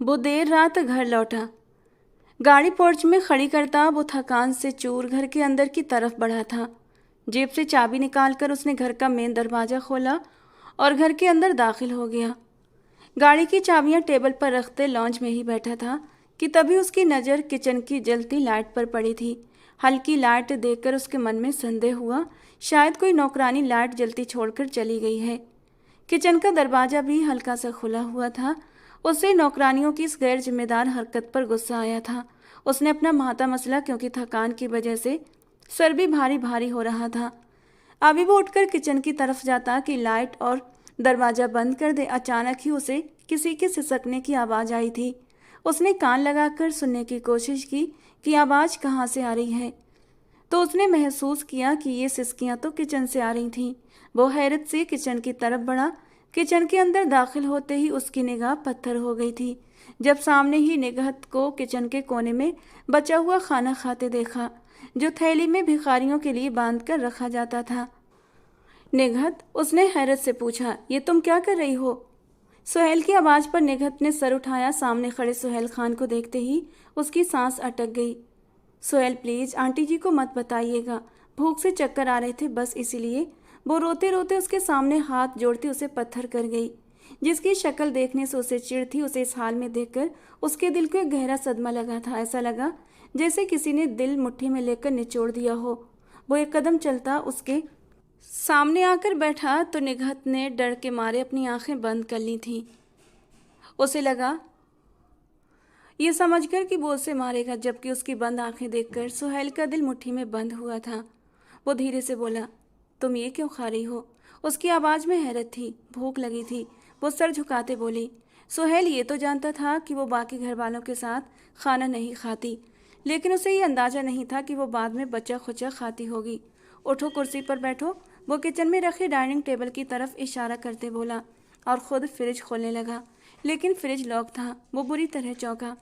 वो देर रात घर लौटा। गाड़ी पोर्च में खड़ी करता वो थकान से चूर घर के अंदर की तरफ बढ़ा था। जेब से चाबी निकालकर उसने घर का मेन दरवाज़ा खोला और घर के अंदर दाखिल हो गया। गाड़ी की चाबियां टेबल पर रखते लॉन्च में ही बैठा था कि तभी उसकी नज़र किचन की जलती लाइट पर पड़ी थी। हल्की लाइट देखकर उसके मन में संदेह हुआ, शायद कोई नौकरानी लाइट जलती छोड़कर चली गई है। किचन का दरवाज़ा भी हल्का सा खुला हुआ था। उसे नौकरानियों की इस गैर जिम्मेदार हरकत पर गुस्सा आया था। उसने अपना महाता मसला, क्योंकि थकान की वजह से सर भी भारी भारी हो रहा था। अभी वो उठकर किचन की तरफ जाता कि लाइट और दरवाज़ा बंद कर दे। अचानक ही उसे किसी के सिसकने की आवाज़ आई थी। उसने कान लगाकर सुनने की कोशिश की कि आवाज़ कहाँ से आ रही है, तो उसने महसूस किया कि ये सिसकियाँ तो किचन से आ रही थीं। वो हैरत से किचन की तरफ बढ़ा। किचन के अंदर दाखिल होते ही उसकी निगाह पत्थर हो गई थी जब सामने ही निगहत को किचन के कोने में बचा हुआ खाना खाते देखा, जो थैली में भिखारियों के लिए बांध कर रखा जाता था। निगहत, उसने हैरत से पूछा, ये तुम क्या कर रही हो? सुहेल की आवाज़ पर निगहत ने सर उठाया। सामने खड़े सुहेल खान को देखते ही उसकी सांस अटक गई। सुहेल, प्लीज़ आंटी जी को मत बताइएगा, भूख से चक्कर आ रहे थे, बस इसीलिए। वो रोते रोते उसके सामने हाथ जोड़ती उसे पत्थर कर गई। जिसकी शक्ल देखने से उसे चिढ़ थी, उसे इस हाल में देखकर उसके दिल को एक गहरा सदमा लगा था। ऐसा लगा जैसे किसी ने दिल मुट्ठी में लेकर निचोड़ दिया हो। वो एक कदम चलता उसके सामने आकर बैठा तो निगहत ने डर के मारे अपनी आंखें बंद कर ली थीं। उसे लगा ये समझकर कि वो उसे मारेगा, जबकि उसकी बंद आंखें देखकर सुहेल का दिल मुट्ठी में बंद हुआ था। वो धीरे से बोला, तुम ये क्यों खा रही हो? उसकी आवाज़ में हैरत थी। भूख लगी थी। वो सर झुकाते बोली। सुहेल ये तो जानता था कि वो बाकी घर वालों के साथ खाना नहीं खाती, लेकिन उसे ये अंदाज़ा नहीं था कि वो बाद में बचा खुचा खाती होगी। उठो, कुर्सी पर बैठो। वो किचन में रखे डाइनिंग टेबल की तरफ इशारा करते बोला और ख़ुद फ्रिज खोलने लगा, लेकिन फ्रिज लॉक था। वो बुरी तरह चौंका।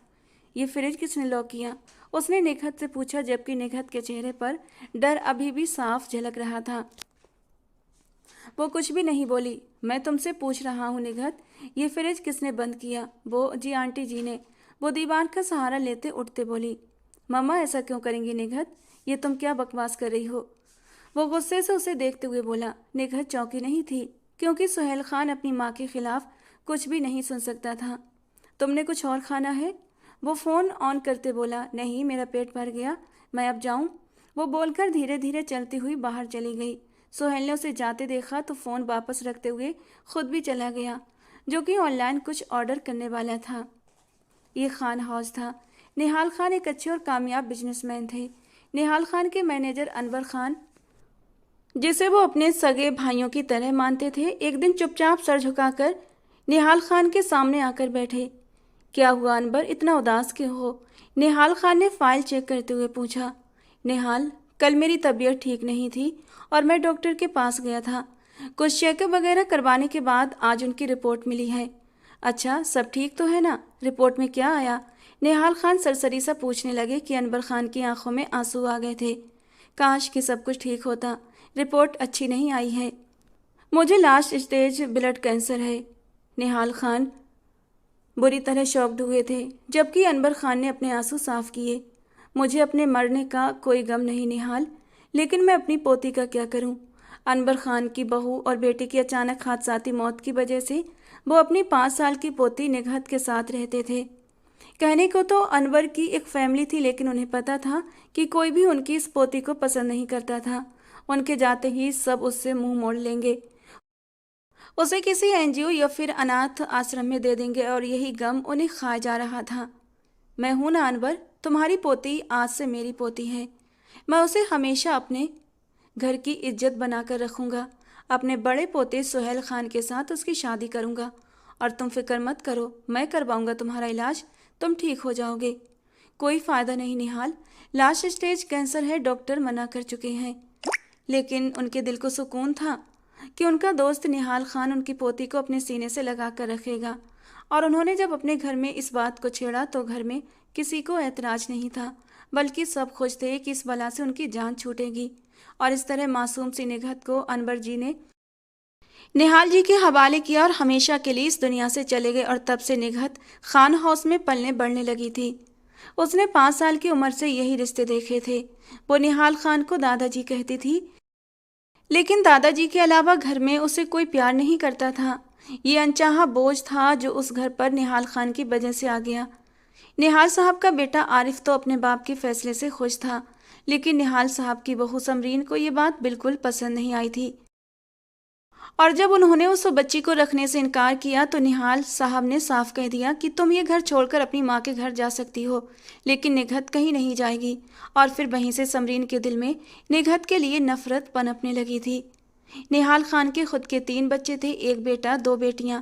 ये फ्रिज किसने लॉक किया? उसने निगहत से पूछा, जबकि निगहत के चेहरे पर डर अभी भी साफ झलक रहा था। वो कुछ भी नहीं बोली। मैं तुमसे पूछ रहा हूँ निगहत, ये फ्रिज किसने बंद किया? वो जी आंटी जी ने। वो दीवार का सहारा लेते उठते बोली। मम्मा ऐसा क्यों करेंगी निगहत? ये तुम क्या बकवास कर रही हो? वो गुस्से से उसे देखते हुए बोला। निगहत चौंकी नहीं थी, क्योंकि सुहेल खान अपनी माँ के खिलाफ कुछ भी नहीं सुन सकता था। तुमने कुछ और खाना है? वो फ़ोन ऑन करते बोला। नहीं, मेरा पेट भर गया, मैं अब जाऊँ? वो बोलकर धीरे धीरे चलती हुई बाहर चली गई। सुहेल ने उसे जाते देखा तो फ़ोन वापस रखते हुए खुद भी चला गया, जो कि ऑनलाइन कुछ ऑर्डर करने वाला था। ये खान हाउस था। निहाल खान एक अच्छे और कामयाब बिजनेसमैन थे। निहाल खान के मैनेजर अनवर खान, जिसे वो अपने सगे भाइयों की तरह मानते थे, एक दिन चुपचाप सर झुकाकर निहाल खान के सामने आकर बैठे। क्या हुआ अनवर, इतना उदास क्यों हो? निहाल खान ने फाइल चेक करते हुए पूछा। निहाल, कल मेरी तबीयत ठीक नहीं थी और मैं डॉक्टर के पास गया था। कुछ चेकअप वगैरह करवाने के बाद आज उनकी रिपोर्ट मिली है। अच्छा, सब ठीक तो है ना? रिपोर्ट में क्या आया? निहाल खान सरसरी सा पूछने लगे कि अनवर खान की आंखों में आंसू आ गए थे। काश कि सब कुछ ठीक होता। रिपोर्ट अच्छी नहीं आई है। मुझे लास्ट स्टेज ब्लड कैंसर है। निहाल खान बुरी तरह शॉक्ड हुए थे, जबकि अनवर खान ने अपने आंसू साफ किए। मुझे अपने मरने का कोई गम नहीं निहाल, लेकिन मैं अपनी पोती का क्या करूं? अनवर खान की बहू और बेटे की अचानक हादसाती मौत की वजह से वो अपनी 5 साल की पोती निगहत के साथ रहते थे। कहने को तो अनवर की एक फैमिली थी, लेकिन उन्हें पता था कि कोई भी उनकी इस पोती को पसंद नहीं करता था। उनके जाते ही सब उससे मुंह मोड़ लेंगे, उसे किसी एनजीओ या फिर अनाथ आश्रम में दे देंगे, और यही गम उन्हें खाया जा रहा था। मैं हूं ना अनवर, तुम्हारी पोती आज से मेरी पोती है। मैं उसे हमेशा अपने घर की इज्जत बनाकर रखूंगा। अपने बड़े पोते सुहेल खान के साथ उसकी शादी करूंगा, और तुम फिक्र मत करो, मैं करवाऊंगा तुम्हारा इलाज, तुम ठीक हो जाओगे। कोई फ़ायदा नहीं निहाल, लास्ट स्टेज कैंसर है, डॉक्टर मना कर चुके हैं। लेकिन उनके दिल को सुकून था कि उनका दोस्त निहाल खान उनकी पोती को अपने सीने से लगा कर रखेगा, और उन्होंने जब अपने घर में इस बात को छेड़ा तो घर में किसी को ऐतराज नहीं था, बल्कि सब खुश थे कि इस बला से उनकी जान छूटेगी। और इस तरह मासूम सी निगहत को अनवर जी ने निहाल जी के हवाले किया और हमेशा के लिए इस दुनिया से चले गए। और तब से निगहत खान हाउस में पलने बढ़ने लगी थी। उसने 5 साल की उम्र से यही रिश्ते देखे थे। वो निहाल खान को दादाजी कहती थी, लेकिन दादाजी के अलावा घर में उसे कोई प्यार नहीं करता था। ये अनचाहा बोझ था जो उस घर पर निहाल खान की वजह से आ गया। निहाल साहब का बेटा आरिफ तो अपने बाप के फैसले से खुश था, लेकिन निहाल साहब की बहू समरीन को ये बात बिल्कुल पसंद नहीं आई थी। और जब उन्होंने उस बच्ची को रखने से इनकार किया तो निहाल साहब ने साफ कह दिया कि तुम ये घर छोड़कर अपनी माँ के घर जा सकती हो, लेकिन निगहत कहीं नहीं जाएगी। और फिर वहीं से समरीन के दिल में निगहत के लिए नफरत पनपने लगी थी। निहाल खान के खुद के 3 बच्चे थे, एक बेटा 2 बेटियां।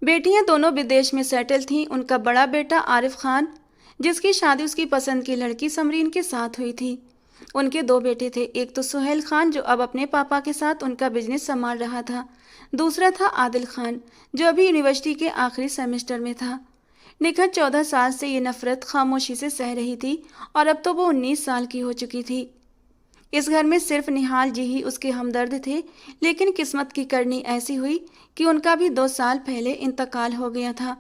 बेटियां दोनों विदेश में सेटल थीं। उनका बड़ा बेटा आरिफ खान, जिसकी शादी उसकी पसंद की लड़की समरीन के साथ हुई थी। उनके 2 बेटे थे, एक तो सुहेल खान जो अब अपने पापा के साथ उनका बिजनेस संभाल रहा था, दूसरा था आदिल खान जो अभी यूनिवर्सिटी के आखिरी सेमेस्टर में था। निखत 14 साल से ये नफरत खामोशी से सह रही थी और अब तो वो 19 साल की हो चुकी थी। इस घर में सिर्फ निहाल जी ही उसके हमदर्द थे, लेकिन किस्मत की करनी ऐसी हुई कि उनका भी 2 साल पहले इंतकाल हो गया था।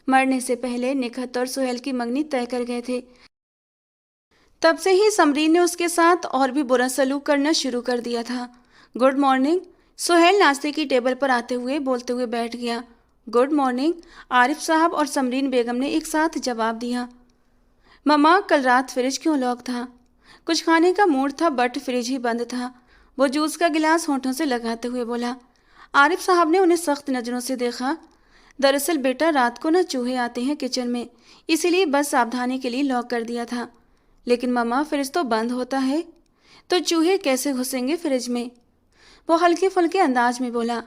मरने से पहले निखत और सुहेल की मंगनी तय कर गए थे। तब से ही समरीन ने उसके साथ और भी बुरा सलूक करना शुरू कर दिया था। गुड मॉर्निंग, सुहेल नाश्ते की टेबल पर आते हुए बोलते हुए बैठ गया। गुड मॉर्निंग, आरिफ साहब और समरीन बेगम ने एक साथ जवाब दिया। मम्मा, कल रात फ्रिज क्यों लॉक था? कुछ खाने का मूड था बट फ्रिज ही बंद था। वो जूस का गिलास होठों से लगाते हुए बोला। आरिफ साहब ने उन्हें सख्त नज़रों से देखा। दरअसल बेटा, रात को ना चूहे आते हैं किचन में, इसीलिए बस सावधानी के लिए लॉक कर दिया था। लेकिन मम्मा, फ्रिज तो बंद होता है, तो चूहे कैसे घुसेंगे फ्रिज में? वो हल्के फुल्के अंदाज में बोला।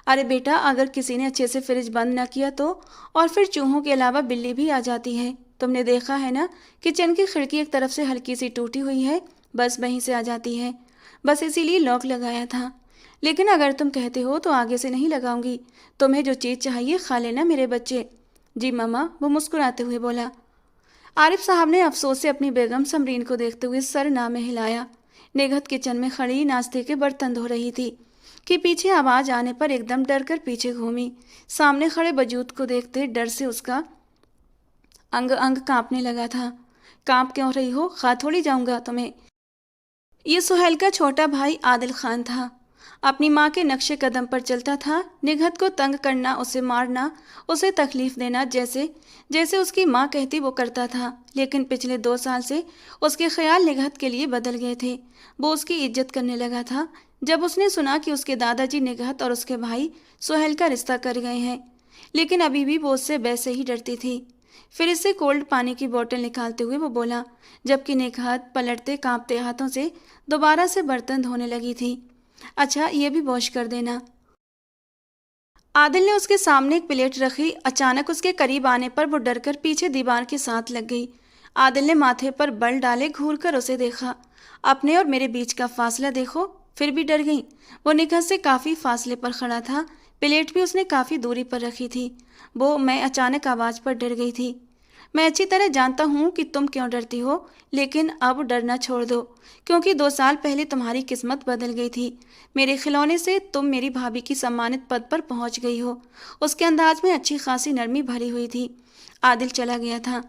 अरे बेटा, अगर किसी ने अच्छे से फ्रिज बंद न किया तो, और फिर चूहों के अलावा बिल्ली भी आ जाती है। तुमने देखा है ना, किचन की खिड़की एक तरफ से हल्की सी टूटी हुई है, बस वहीं से आ जाती है। बस इसीलिए लॉक लगाया था। लेकिन अगर तुम कहते हो तो आगे से नहीं लगाऊंगी। तुम्हें जो चीज़ चाहिए खा लेना मेरे बच्चे। जी मम्मा, वो मुस्कुराते हुए बोला। आरिफ साहब ने अफसोस से अपनी बेगम समरीन को देखते हुए सर ना में हिलाया। निगहत किचन में खड़ी नाश्ते के बर्तन धो रही थी कि पीछे आवाज आने पर एकदम डर कर पीछे घूमी। सामने खड़े वजूद को देखते डर से उसका अंग अंग कांपने लगा था। कांप क्यों रही हो? खा थोड़ी जाऊंगा तुम्हें। ये सुहेल का छोटा भाई आदिल खान था। अपनी माँ के नक्शे कदम पर चलता था। निगहत को तंग करना, उसे मारना, उसे तकलीफ देना, जैसे जैसे उसकी माँ कहती वो करता था। लेकिन पिछले 2 साल से उसके ख्याल निगहत के लिए बदल गए थे। वो उसकी इज्जत करने लगा था जब उसने सुना कि उसके दादाजी निगहत और उसके भाई सुहेल का रिश्ता कर गए हैं। लेकिन अभी भी वो उससे वैसे ही डरती थी। फिर इससे कोल्ड पानी की बोतल निकालते हुए वो बोला, जबकि निगहत पलटते कांपते हाथों से दोबारा से बर्तन धोने लगी थी। अच्छा, ये भी वॉश कर देना। आदिल ने उसके सामने एक प्लेट रखी। अचानक उसके करीब आने पर वो डरकर पीछे दीवार के साथ लग गई। आदिल ने माथे पर बल डाले घूर कर उसे देखा। अपने और मेरे बीच का फासला देखो। फिर भी डर गई। वो निगहत से काफ़ी फासले पर खड़ा था। प्लेट भी उसने काफ़ी दूरी पर रखी थी। मैं अचानक आवाज़ पर डर गई थी। मैं अच्छी तरह जानता हूँ कि तुम क्यों डरती हो, लेकिन अब डरना छोड़ दो, क्योंकि 2 साल पहले तुम्हारी किस्मत बदल गई थी। मेरे खिलौने से तुम मेरी भाभी की सम्मानित पद पर पहुँच गई हो। उसके अंदाज में अच्छी खासी नरमी भरी हुई थी। आदिल चला गया था।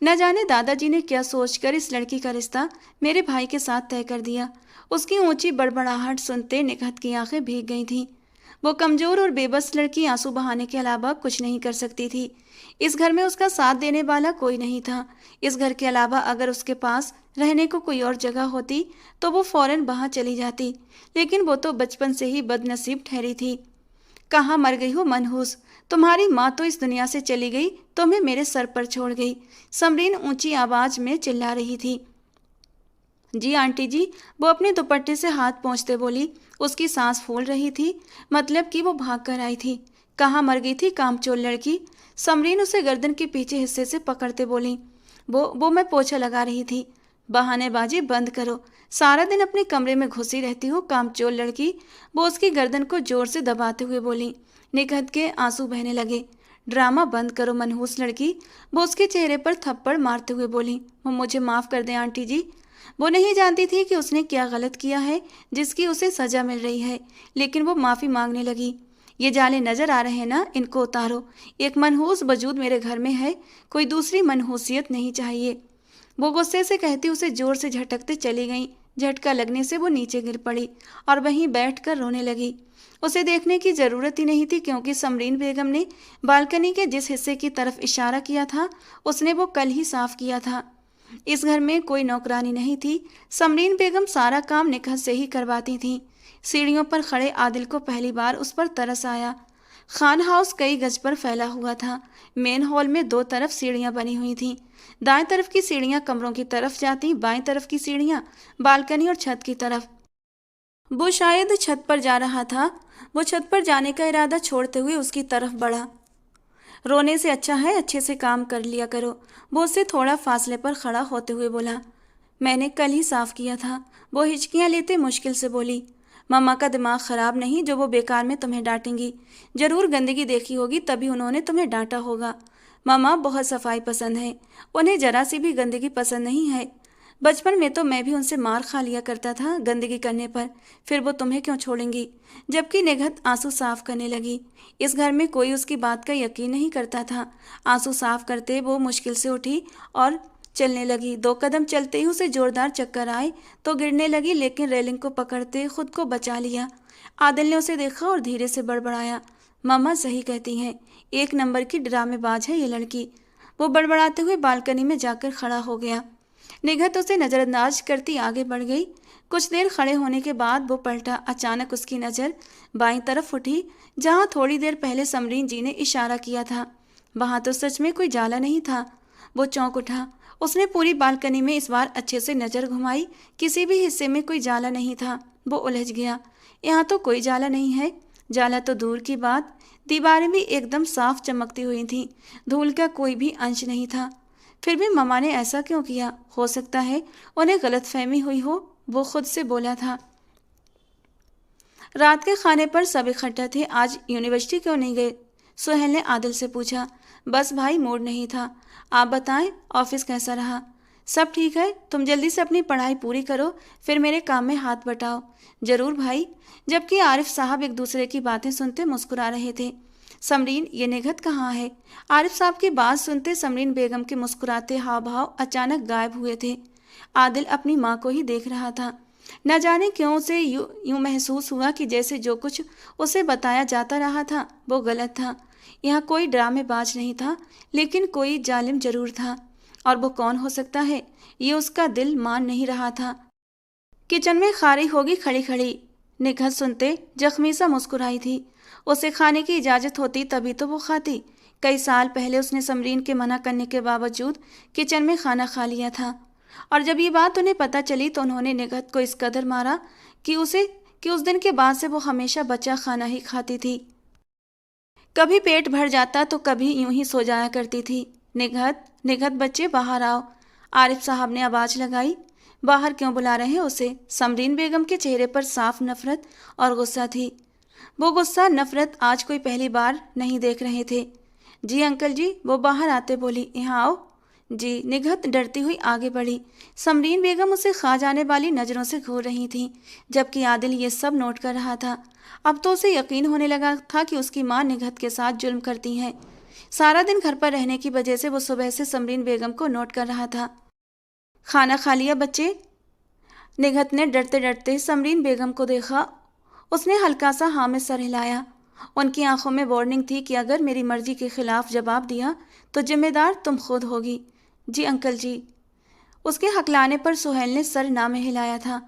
न जाने दादाजी ने क्या सोचकर इस लड़की का रिश्ता मेरे भाई के साथ तय कर दिया। उसकी ऊंची बड़बड़ाहट सुनते निगहत की आंखें भीग गई थीं। वो कमजोर और बेबस लड़की आंसू बहाने के अलावा कुछ नहीं कर सकती थी। इस घर में उसका साथ देने वाला कोई नहीं था। इस घर के अलावा अगर उसके पास रहने को कोई और जगह होती तो वो फौरन वहां चली जाती, लेकिन वो तो बचपन से ही बदनसीब ठहरी थी। कहाँ मर गई हो मनहूस? तुम्हारी माँ तो इस दुनिया से चली गई, तुम्हें मेरे सर पर छोड़ गई। समरीन ऊंची आवाज में चिल्ला रही थी। जी आंटी जी, वो अपने दुपट्टे से हाथ पोंछते बोली। उसकी सांस फूल रही थी, मतलब कि वो भाग कर आई थी। कहाँ मर गई थी कामचोर लड़की? समरीन उसे गर्दन के पीछे हिस्से से पकड़ते बोली। वो मैं पोछा लगा रही थी। बहानेबाजी बंद करो। सारा दिन अपने कमरे में घुसी रहती हो कामचोर लड़की। वो उसकी गर्दन को जोर से दबाते हुए बोली। निगहत के आंसू बहने लगे। ड्रामा बंद करो मनहूस लड़की। वो उसके चेहरे पर थप्पड़ मारते हुए बोली। मुझे माफ़ कर दें आंटी जी, वो नहीं जानती थी कि उसने क्या गलत किया है जिसकी उसे सजा मिल रही है, लेकिन वो माफ़ी मांगने लगी। ये जाले नजर आ रहे हैं ना, इनको उतारो। एक मनहूस वजूद मेरे घर में है, कोई दूसरी मनहूसियत नहीं चाहिए। वो गुस्से से कहती उसे जोर से झटकते चली गई। झटका लगने से वो नीचे गिर पड़ी और वहीं बैठकर रोने लगी। उसे देखने की जरूरत ही नहीं थी, क्योंकि समरीन बेगम ने बालकनी के जिस हिस्से की तरफ इशारा किया था उसने वो कल ही साफ किया था। इस घर में कोई नौकरानी नहीं थी। समरीन बेगम सारा काम निखत से ही करवाती थीं। सीढ़ियों पर खड़े आदिल को पहली बार उस पर तरस आया। खान हाउस कई गज पर फैला हुआ था। मेन हॉल में दो तरफ सीढ़ियां बनी हुई थीं। दाएं तरफ की सीढ़ियां कमरों की तरफ जाती, बाएं तरफ की सीढ़ियां बालकनी और छत की तरफ। वो शायद छत पर जा रहा था। वो छत पर जाने का इरादा छोड़ते हुए उसकी तरफ बढ़ा। रोने से अच्छा है अच्छे से काम कर लिया करो। वो उससे थोड़ा फासले पर खड़ा होते हुए बोला। मैंने कल ही साफ किया था। वो हिचकियां लेते मुश्किल से बोली। मम्मा का दिमाग खराब नहीं जो वो बेकार में तुम्हें डांटेंगी। जरूर गंदगी देखी होगी तभी उन्होंने तुम्हें डांटा होगा। मम्मा बहुत सफाई पसंद है, उन्हें जरा सी भी गंदगी पसंद नहीं है। बचपन में तो मैं भी उनसे मार खा लिया करता था गंदगी करने पर, फिर वो तुम्हें क्यों छोड़ेंगी। जबकि निघत आंसू साफ करने लगी। इस घर में कोई उसकी बात का यकीन नहीं करता था। आंसू साफ करते वो मुश्किल से उठी और चलने लगी। 2 कदम चलते ही उसे जोरदार चक्कर आए तो गिरने लगी, लेकिन रेलिंग को पकड़ते खुद को बचा लिया। आदिल ने उसे देखा और धीरे से बड़बड़ाया। मम्मा सही कहती हैं, 1 नंबर की ड्रामेबाज है ये लड़की। वो बड़बड़ाते हुए बालकनी में जाकर खड़ा हो गया। निघत उसे नज़रअंदाज करती आगे बढ़ गई। कुछ देर खड़े होने के बाद वो पलटा। अचानक उसकी नज़र बाईं तरफ उठी, जहाँ थोड़ी देर पहले समरीन जी ने इशारा किया था। वहाँ तो सच में कोई जाला नहीं था। वो चौंक उठा। उसने पूरी बालकनी में इस बार अच्छे से नज़र घुमाई। किसी भी हिस्से में कोई जाला नहीं था। वो उलझ गया। यहाँ तो कोई जाला नहीं है। जाला तो दूर की बात, दीवारें भी एकदम साफ चमकती हुई थीं। धूल का कोई भी अंश नहीं था। फिर भी मम्मा ने ऐसा क्यों किया? हो सकता है उन्हें गलतफहमी हुई हो, वो खुद से बोला था। रात के खाने पर सब इकट्ठा थे। आज यूनिवर्सिटी क्यों नहीं गए? सुहेल ने आदिल से पूछा। बस भाई, मूड नहीं था। आप बताएं, ऑफिस कैसा रहा? सब ठीक है। तुम जल्दी से अपनी पढ़ाई पूरी करो, फिर मेरे काम में हाथ बटाओ। जरूर भाई। जबकि आरिफ साहब एक दूसरे की बातें सुनते मुस्कुरा रहे थे। समरीन, ये निघत कहाँ है? आरिफ साहब की बात सुनते समरीन बेगम के मुस्कुराते हाव भाव अचानक गायब हुए थे। आदिल अपनी माँ को ही देख रहा था। न जाने क्यों उसे यूं महसूस हुआ कि जैसे जो कुछ उसे बताया जाता रहा था वो गलत था। यहाँ कोई ड्रामेबाज नहीं था, लेकिन कोई जालिम जरूर था। और वो कौन हो सकता है, ये उसका दिल मान नहीं रहा था। किचन में खारी होगी खड़ी खड़ी। निघत सुनते जख्मी सा मुस्कुराई थी। उसे खाने की इजाज़त होती तभी तो वो खाती। कई साल पहले उसने समरीन के मना करने के बावजूद किचन में खाना खा लिया था, और जब ये बात उन्हें पता चली तो उन्होंने निघत को इस कदर मारा कि उस दिन के बाद से वो हमेशा बचा खाना ही खाती थी। कभी पेट भर जाता तो कभी यूं ही सो जाया करती थी। निघत, निघत बच्चे बाहर आओ। आरिफ साहब ने आवाज़ लगाई। बाहर क्यों बुला रहे हैं उसे? समरीन बेगम के चेहरे पर साफ नफरत और गुस्सा थी। वो गुस्सा नफरत आज कोई पहली बार नहीं देख रहे थे। जी अंकल जी, वो बाहर आते बोली। यहाँ आओ। जी। निघत डरती हुई आगे बढ़ी। समरीन बेगम उसे खा जाने वाली नज़रों से घूर रही थी, जबकि आदिल ये सब नोट कर रहा था। अब तो उसे यकीन होने लगा था कि उसकी माँ निघत के साथ जुल्म करती हैं। सारा दिन घर पर रहने की वजह से वो सुबह से समरीन बेगम को नोट कर रहा था। खाना खा लिया बच्चे? निघत ने डरते डरते समरीन बेगम को देखा। उसने हल्का सा हाँ में सर हिलाया। उनकी आंखों में वार्निंग थी कि अगर मेरी मर्जी के खिलाफ जवाब दिया तो जिम्मेदार तुम खुद होगी। जी अंकल जी। उसके हकलाने पर सुहेल ने सर ना में हिलाया था।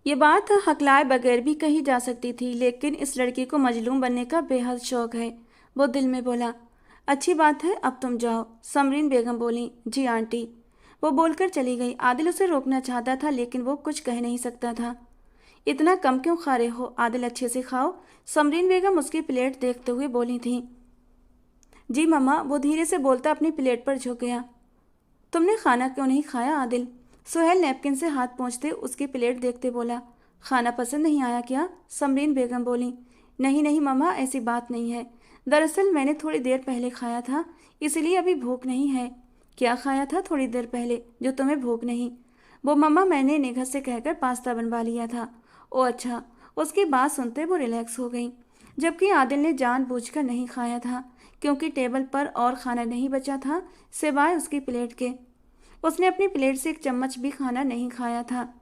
ये बात हकलाए बगैर भी कही जा सकती थी, लेकिन इस लड़की को मजलूम बनने का बेहद शौक है। वो दिल में बोला। अच्छी बात है, अब तुम जाओ। समरीन बेगम बोली। जी आंटी। वो बोलकर चली गई। आदिल उसे रोकना चाहता था, लेकिन वो कुछ कह नहीं सकता था। इतना कम क्यों खा रहे हो आदिल? अच्छे से खाओ। समरीन बेगम उसकी प्लेट देखते हुए बोली थी। जी मम्मा। वो धीरे से बोलता अपनी प्लेट पर झुक गया। तुमने खाना क्यों नहीं खाया आदिल? सुहेल नैपकिन से हाथ पोंछते उसकी प्लेट देखते बोला। खाना पसंद नहीं आया क्या? समरीन बेगम बोली। नहीं नहीं मम्मा, ऐसी बात नहीं है। दरअसल मैंने थोड़ी देर पहले खाया था, इसलिए अभी भूख नहीं है। क्या खाया था थोड़ी देर पहले जो तुम्हें भूख नहीं? वो मम्मा मैंने निगहत से कहकर पास्ता बनवा लिया था। ओ अच्छा। उसकी बात सुनते वो रिलैक्स हो गई, जबकि आदिल ने जानबूझकर नहीं खाया था क्योंकि टेबल पर और खाना नहीं बचा था सिवाय उसकी प्लेट के। उसने अपनी प्लेट से एक चम्मच भी खाना नहीं खाया था,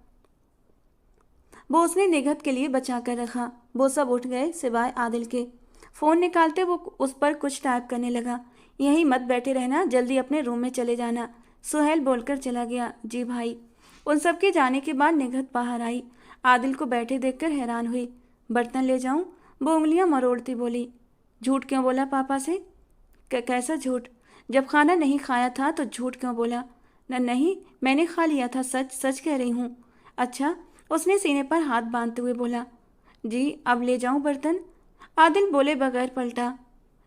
वो उसने निगहत के लिए बचा कर रखा। वो सब उठ गए सिवाय आदिल के। फ़ोन निकालते वो उस पर कुछ टाइप करने लगा। यहीं मत बैठे रहना, जल्दी अपने रूम में चले जाना, सुहेल बोलकर चला गया। जी भाई। उन सब के जाने के बाद निगहत बाहर आई। आदिल को बैठे देखकर हैरान हुई। बर्तन ले जाऊं? वो उंगलियां मरोड़ती बोली। झूठ क्यों बोला पापा से? कैसा झूठ? जब खाना नहीं खाया था तो झूठ क्यों बोला? नहीं, मैंने खा लिया था, सच सच कह रही हूँ। अच्छा। उसने सीने पर हाथ बांधते हुए बोला। जी, अब ले जाऊं बर्तन? आदिल बोले बगैर पलटा।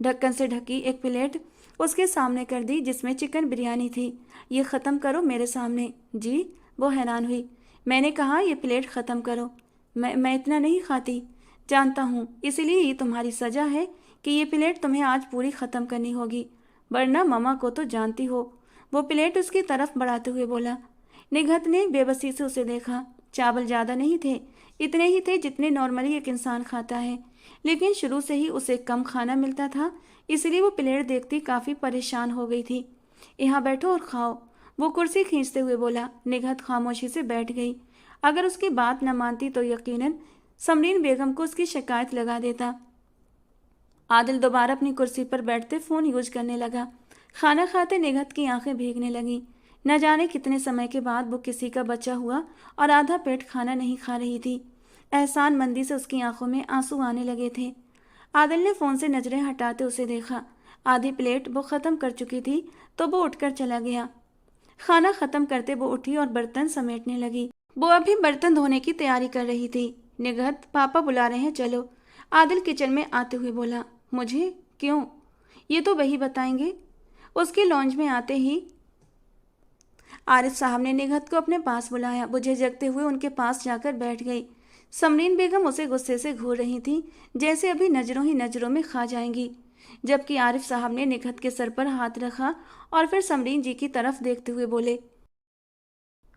ढक्कन से ढकी एक प्लेट उसके सामने कर दी जिसमें चिकन बिरयानी थी। ये ख़त्म करो मेरे सामने। जी? वो हैरान हुई। मैंने कहा ये प्लेट ख़त्म करो। मैं इतना नहीं खाती। जानता हूँ, इसीलिए ये तुम्हारी सज़ा है कि ये प्लेट तुम्हें आज पूरी ख़त्म करनी होगी, वरना ममा को तो जानती हो। वो प्लेट उसकी तरफ बढ़ाते हुए बोला। निगहत ने बेबसी से उसे देखा। चावल ज़्यादा नहीं थे, इतने ही थे जितने नॉर्मली एक इंसान खाता है, लेकिन शुरू से ही उसे कम खाना मिलता था, इसलिए वो प्लेट देखती काफ़ी परेशान हो गई थी। यहाँ बैठो और खाओ, वो कुर्सी खींचते हुए बोला। निगहत खामोशी से बैठ गई। अगर उसकी बात न मानती तो यकीनन समरीन बेगम को उसकी शिकायत लगा देता। आदिल दोबारा अपनी कुर्सी पर बैठते फ़ोन यूज करने लगा। खाना खाते निगहत की आंखें भीगने लगीं। न जाने कितने समय के बाद वो किसी का बचा हुआ और आधा पेट खाना नहीं खा रही थी। एहसान मंदी से उसकी आंखों में आंसू आने लगे थे। आदिल ने फ़ोन से नजरें हटाते उसे देखा। आधी प्लेट वो ख़त्म कर चुकी थी तो वो उठकर चला गया। खाना ख़त्म करते वो उठी और बर्तन समेटने लगी। वो अभी बर्तन धोने की तैयारी कर रही थी। निगहत, पापा बुला रहे हैं, चलो। आदिल किचन में आते हुए बोला। मुझे? क्यों? ये तो वही बताएंगे। उसके लॉन्ज में आते ही आरिफ साहब ने निगहत को अपने पास बुलाया। वो झिझकते हुए उनके पास जाकर बैठ गई। समरीन बेगम उसे गुस्से से घूर रही थी, जैसे अभी नजरों ही नजरों में खा जाएंगी, जबकि आरिफ साहब ने निगहत के सर पर हाथ रखा और फिर समरीन जी की तरफ देखते हुए बोले।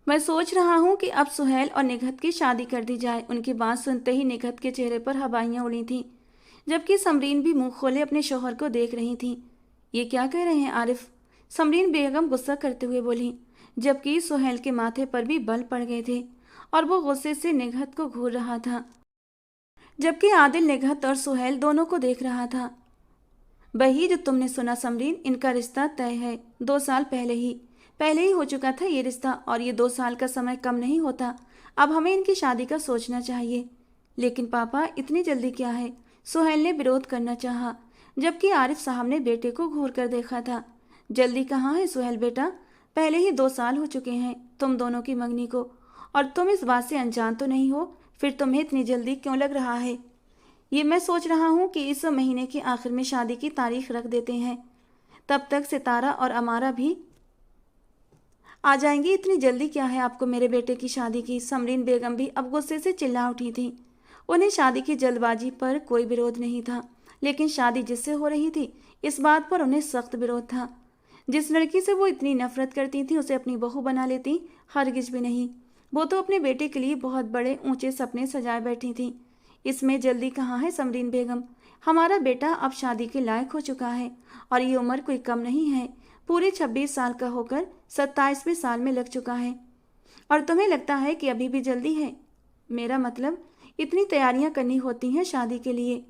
मैं सोच रहा हूँ कि अब सुहेल और निगहत की शादी कर दी जाए। उनकी बात सुनते ही निगहत के चेहरे पर हवाइयाँ उड़ी थीं, जबकि समरीन भी मुंह खोले अपने शौहर को देख रही थी। ये क्या कह रहे हैं आरिफ? समरीन बेगम गुस्सा करते हुए बोली, जबकि सुहेल के माथे पर भी बल पड़ गए थे और वो गुस्से से निगहत को घूर रहा था, जबकि आदिल निगहत और सुहेल दोनों को देख रहा था। वही जो तुमने सुना समरीन, इनका रिश्ता तय है। 2 साल पहले ही हो चुका था ये रिश्ता, और ये 2 साल का समय कम नहीं होता। अब हमें इनकी शादी का सोचना चाहिए। लेकिन पापा, इतनी जल्दी क्या है? सुहेल ने विरोध करना चाहा, जबकि आरिफ साहब ने बेटे को घूर कर देखा था। जल्दी कहाँ है सुहेल बेटा, पहले ही 2 साल हो चुके हैं तुम दोनों की मंगनी को, और तुम इस बात से अनजान तो नहीं हो, फिर तुम्हें इतनी जल्दी क्यों लग रहा है? ये मैं सोच रहा हूँ कि इस महीने के आखिर में शादी की तारीख रख देते हैं, तब तक सितारा और अमारा भी आ जाएंगी। इतनी जल्दी क्या है आपको मेरे बेटे की शादी की? समरीन बेगम भी अब गुस्से से चिल्ला उठी थी। उन्हें शादी की जल्दबाजी पर कोई विरोध नहीं था, लेकिन शादी जिससे हो रही थी इस बात पर उन्हें सख्त विरोध था। जिस लड़की से वो इतनी नफरत करती थी उसे अपनी बहू बना लेती, हरगिज भी नहीं। वो तो अपने बेटे के लिए बहुत बड़े ऊंचे सपने सजाए बैठी थी। इसमें जल्दी कहाँ है समरीन बेगम? हमारा बेटा अब शादी के लायक हो चुका है और ये उम्र कोई कम नहीं है। पूरे 26 साल का होकर 27वें साल में लग चुका है, और तुम्हें लगता है कि अभी भी जल्दी है? मेरा मतलब, इतनी तैयारियां करनी होती हैं शादी के लिए,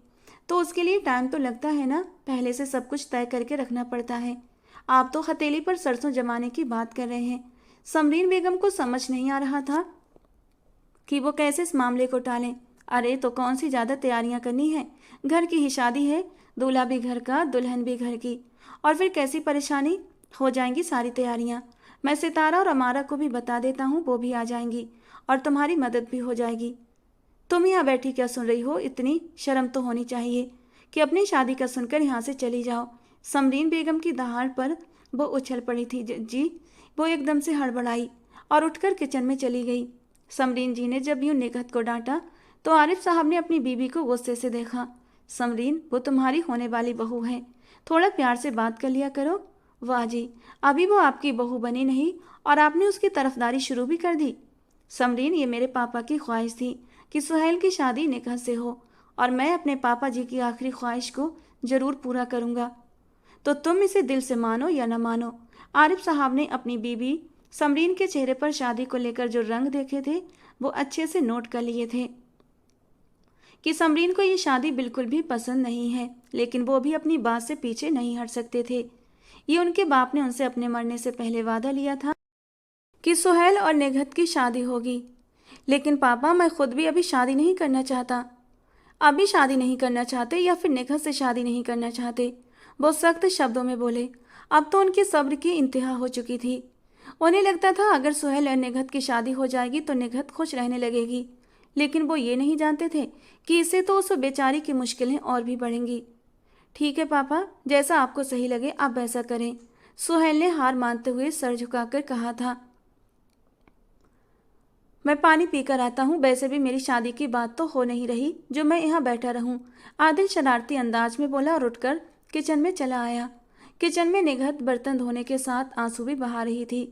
तो उसके लिए टाइम तो लगता है ना। पहले से सब कुछ तय करके रखना पड़ता है। आप तो हथेली पर सरसों जमाने की बात कर रहे हैं। समरीन बेगम को समझ नहीं आ रहा था कि वो कैसे इस मामले को टालें। अरे तो कौन सी ज़्यादा तैयारियां करनी है, घर की ही शादी है, दूल्हा भी घर का, दुल्हन भी घर की, और फिर कैसी परेशानी? हो जाएंगी सारी तैयारियां। मैं सितारा और अमारा को भी बता देता हूँ, वो भी आ जाएंगी और तुम्हारी मदद भी हो जाएगी। तुम यहाँ बैठी क्या सुन रही हो? इतनी शर्म तो होनी चाहिए कि अपनी शादी का सुनकर यहाँ से चली जाओ। समरीन बेगम की दहाड़ पर वो उछल पड़ी थी। जी। वो एकदम से हड़बड़ाई और उठकर किचन में चली गई। समरीन जी ने जब यूं निगहत को डांटा तो आरिफ साहब ने अपनी बीबी को गुस्से से देखा। समरीन, वो तुम्हारी होने वाली बहू है, थोड़ा प्यार से बात कर लिया करो। वाह जी, अभी वो आपकी बहू बनी नहीं और आपने उसकी तरफदारी शुरू भी कर दी। समरीन, ये मेरे पापा की ख्वाहिश थी कि सुहेल की शादी निकाह से हो और मैं अपने पापा जी की आखिरी ख्वाहिश को जरूर पूरा करूंगा। तो तुम इसे दिल से मानो या न मानो, आरिफ साहब ने अपनी बीबी समरीन के चेहरे पर शादी को लेकर जो रंग देखे थे वो अच्छे से नोट कर लिए थे कि समरीन को ये शादी बिल्कुल भी पसंद नहीं है, लेकिन वो भी अपनी बात से पीछे नहीं हट सकते थे। ये उनके बाप ने उनसे अपने मरने से पहले वादा लिया था कि सुहेल और निगहत की शादी होगी। लेकिन पापा, मैं खुद भी अभी शादी नहीं करना चाहता। अभी शादी नहीं करना चाहते या फिर निगहत से शादी नहीं करना चाहते, वो सख्त शब्दों में बोले। अब तो उनके सब्र की इंतहा हो चुकी थी। उन्हें लगता था अगर सुहेल और निगहत की शादी हो जाएगी तो निगहत खुश रहने लगेगी, लेकिन वो ये नहीं जानते थे कि इससे तो उस बेचारी की मुश्किलें और भी बढ़ेंगी। ठीक है पापा, जैसा आपको सही लगे आप वैसा करें, सुहेल ने हार मानते हुए सर झुकाकर कहा था। मैं पानी पीकर आता हूँ, वैसे भी मेरी शादी की बात तो हो नहीं रही जो मैं यहाँ बैठा रहूँ। आदिल शरारती अंदाज में बोला और उठकर किचन में चला आया। किचन में निगहत बर्तन धोने के साथ आंसू भी बहा रही थी।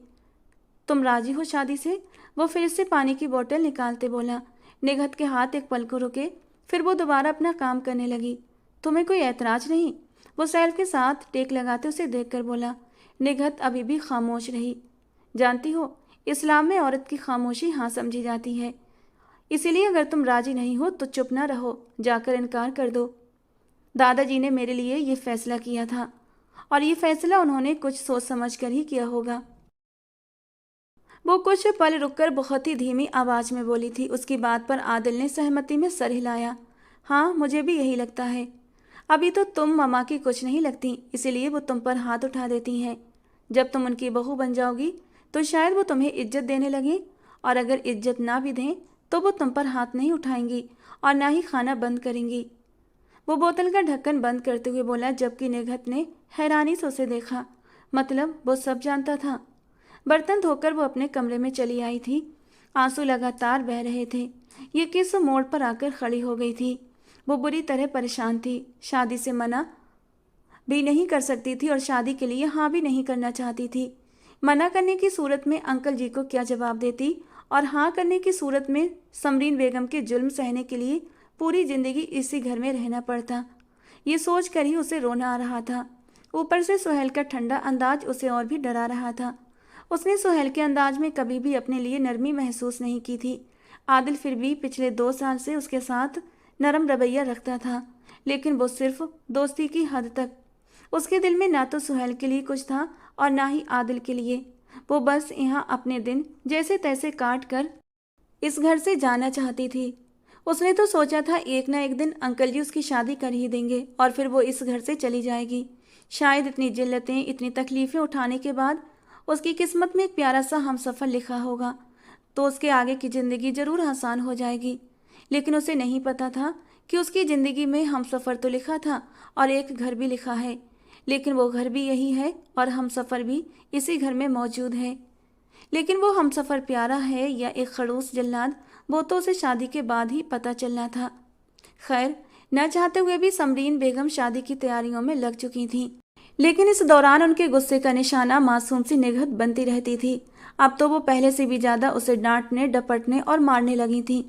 तुम राजी हो शादी से? वो फिर से पानी की बोतल निकालते बोला। निगहत के हाथ एक पल को रुके, फिर वो दोबारा अपना काम करने लगी। तुम्हें कोई ऐतराज नहीं? वो सैल के साथ टेक लगाते उसे देखकर बोला। निगहत अभी भी खामोश रही। जानती हो, इस्लाम में औरत की खामोशी हाँ समझी जाती है, इसीलिए अगर तुम राजी नहीं हो तो चुप ना रहो, जाकर इनकार कर दो। दादाजी ने मेरे लिए ये फैसला किया था और ये फैसला उन्होंने कुछ सोच समझ कर ही किया होगा। वो कुछ पल रुककर बहुत ही धीमी आवाज में बोली थी। उसकी बात पर आदिल ने सहमति में सर हिलाया। हाँ, मुझे भी यही लगता है। अभी तो तुम ममा की कुछ नहीं लगती, इसीलिए वो तुम पर हाथ उठा देती हैं। जब तुम उनकी बहू बन जाओगी तो शायद वो तुम्हें इज्जत देने लगे, और अगर इज्जत ना भी दें तो वो तुम पर हाथ नहीं उठाएंगी और ना ही खाना बंद करेंगी। वो बोतल का ढक्कन बंद करते हुए बोला, जबकि निगहत ने हैरानी से उसे देखा। मतलब वो सब जानता था। बर्तन धोकर वो अपने कमरे में चली आई थी। आंसू लगातार बह रहे थे। ये किस मोड़ पर आकर खड़ी हो गई थी। वो बुरी तरह परेशान थी। शादी से मना भी नहीं कर सकती थी और शादी के लिए हाँ भी नहीं करना चाहती थी। मना करने की सूरत में अंकल जी को क्या जवाब देती और हाँ करने की सूरत में समरीन बेगम के जुल्म सहने के लिए पूरी जिंदगी इसी घर में रहना पड़ता। ये सोच कर ही उसे रोना आ रहा था। ऊपर से सुहेल का ठंडा अंदाज उसे और भी डरा रहा था। उसने सुहेल के अंदाज में कभी भी अपने लिए नरमी महसूस नहीं की थी। आदिल फिर भी पिछले 2 साल से उसके साथ नरम रवैया रखता था, लेकिन वो सिर्फ दोस्ती की हद तक। उसके दिल में ना तो सुहेल के लिए कुछ था और ना ही आदिल के लिए। वो बस यहाँ अपने दिन जैसे तैसे काट कर इस घर से जाना चाहती थी। उसने तो सोचा था एक ना एक दिन अंकल जी उसकी शादी कर ही देंगे और फिर वो इस घर से चली जाएगी। शायद इतनी जिल्लतें, इतनी तकलीफें उठाने के बाद उसकी किस्मत में एक प्यारा सा हमसफ़र लिखा होगा तो उसके आगे की ज़िंदगी ज़रूर आसान हो जाएगी। लेकिन उसे नहीं पता था कि उसकी ज़िंदगी में हमसफ़र तो लिखा था और एक घर भी लिखा है, लेकिन वो घर भी यही है और हमसफ़र भी इसी घर में मौजूद है। लेकिन वो हमसफ़र प्यारा है या एक खड़ूस जल्लाद, वो तो उसे शादी के बाद ही पता चलना था। खैर, न चाहते हुए भी समरीन बेगम शादी की तैयारियों में लग चुकी थीं, लेकिन इस दौरान उनके गुस्से का निशाना मासूम सी निगहत बनती रहती थी। अब तो वो पहले से भी ज़्यादा उसे डांटने, डपटने और मारने लगी थीं,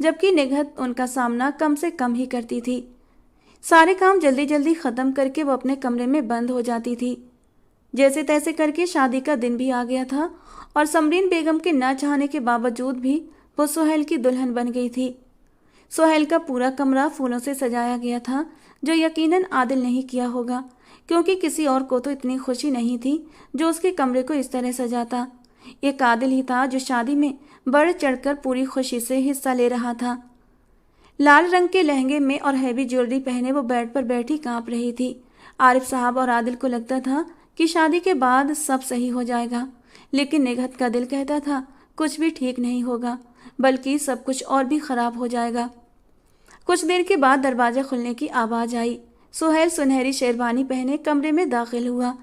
जबकि निगहत उनका सामना कम से कम ही करती थी। सारे काम जल्दी जल्दी ख़त्म करके वो अपने कमरे में बंद हो जाती थी। जैसे तैसे करके शादी का दिन भी आ गया था और समरीन बेगम के न चाहने के बावजूद भी वो सुहेल की दुल्हन बन गई थी। सुहेल का पूरा कमरा फूलों से सजाया गया था, जो यकीनन आदिल नहीं किया होगा, क्योंकि किसी और को तो इतनी खुशी नहीं थी जो उसके कमरे को इस तरह सजाता। एक आदिल ही था जो शादी में बढ़ चढ़कर पूरी खुशी से हिस्सा ले रहा था। लाल रंग के लहंगे में और हैवी ज्वेलरी पहने वो बेड पर बैठी कांप रही थी। आरिफ साहब और आदिल को लगता था कि शादी के बाद सब सही हो जाएगा, लेकिन निगहत का दिल कहता था कुछ भी ठीक नहीं होगा, बल्कि सब कुछ और भी खराब हो जाएगा। कुछ देर के बाद दरवाज़ा खुलने की आवाज़ आई। सुहेल सुनहरी शेरवानी पहने कमरे में दाखिल हुआ।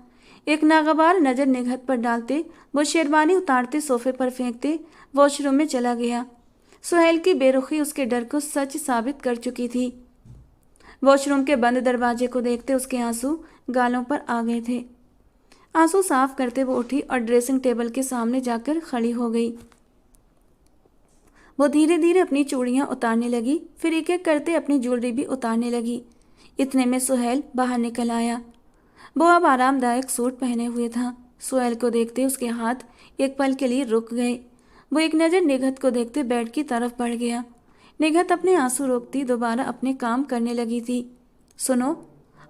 एक नागवार नज़र निगहत पर डालते वो शेरवानी उतारते सोफे पर फेंकते वॉशरूम में चला गया। सुहेल की बेरुखी उसके डर को सच साबित कर चुकी थी। वॉशरूम के बंद दरवाजे को देखते उसके आंसू गालों पर आ गए थे। आंसू साफ करते वो उठी और ड्रेसिंग टेबल के सामने जाकर खड़ी हो गई। वो धीरे धीरे अपनी चूड़ियां उतारने लगी, फिर एक एक करते अपनी ज्वेलरी भी उतारने लगी। इतने में सुहेल बाहर निकल आया। वो अब आरामदायक सूट पहने हुए था। सुहेल को देखते उसके हाथ एक पल के लिए रुक गए। वो एक नज़र निघत को देखते बेड की तरफ बढ़ गया। निघत अपने आंसू रोकती दोबारा अपने काम करने लगी थी। सुनो,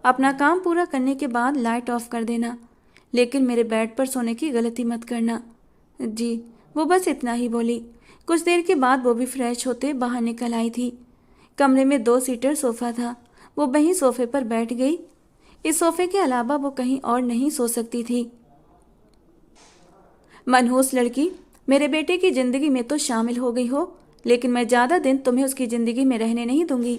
अपना काम पूरा करने के बाद लाइट ऑफ कर देना, लेकिन मेरे बेड पर सोने की गलती मत करना। जी। वो बस इतना ही बोली। कुछ देर के बाद वो भी फ्रेश होते बाहर निकल आई थी। कमरे में 2 सीटर सोफ़ा था। वो वहीं सोफे पर बैठ गई। इस सोफे के अलावा वो कहीं और नहीं सो सकती थी। मनहूस लड़की, मेरे बेटे की ज़िंदगी में तो शामिल हो गई हो, लेकिन मैं ज़्यादा दिन तुम्हें उसकी ज़िंदगी में रहने नहीं दूंगी।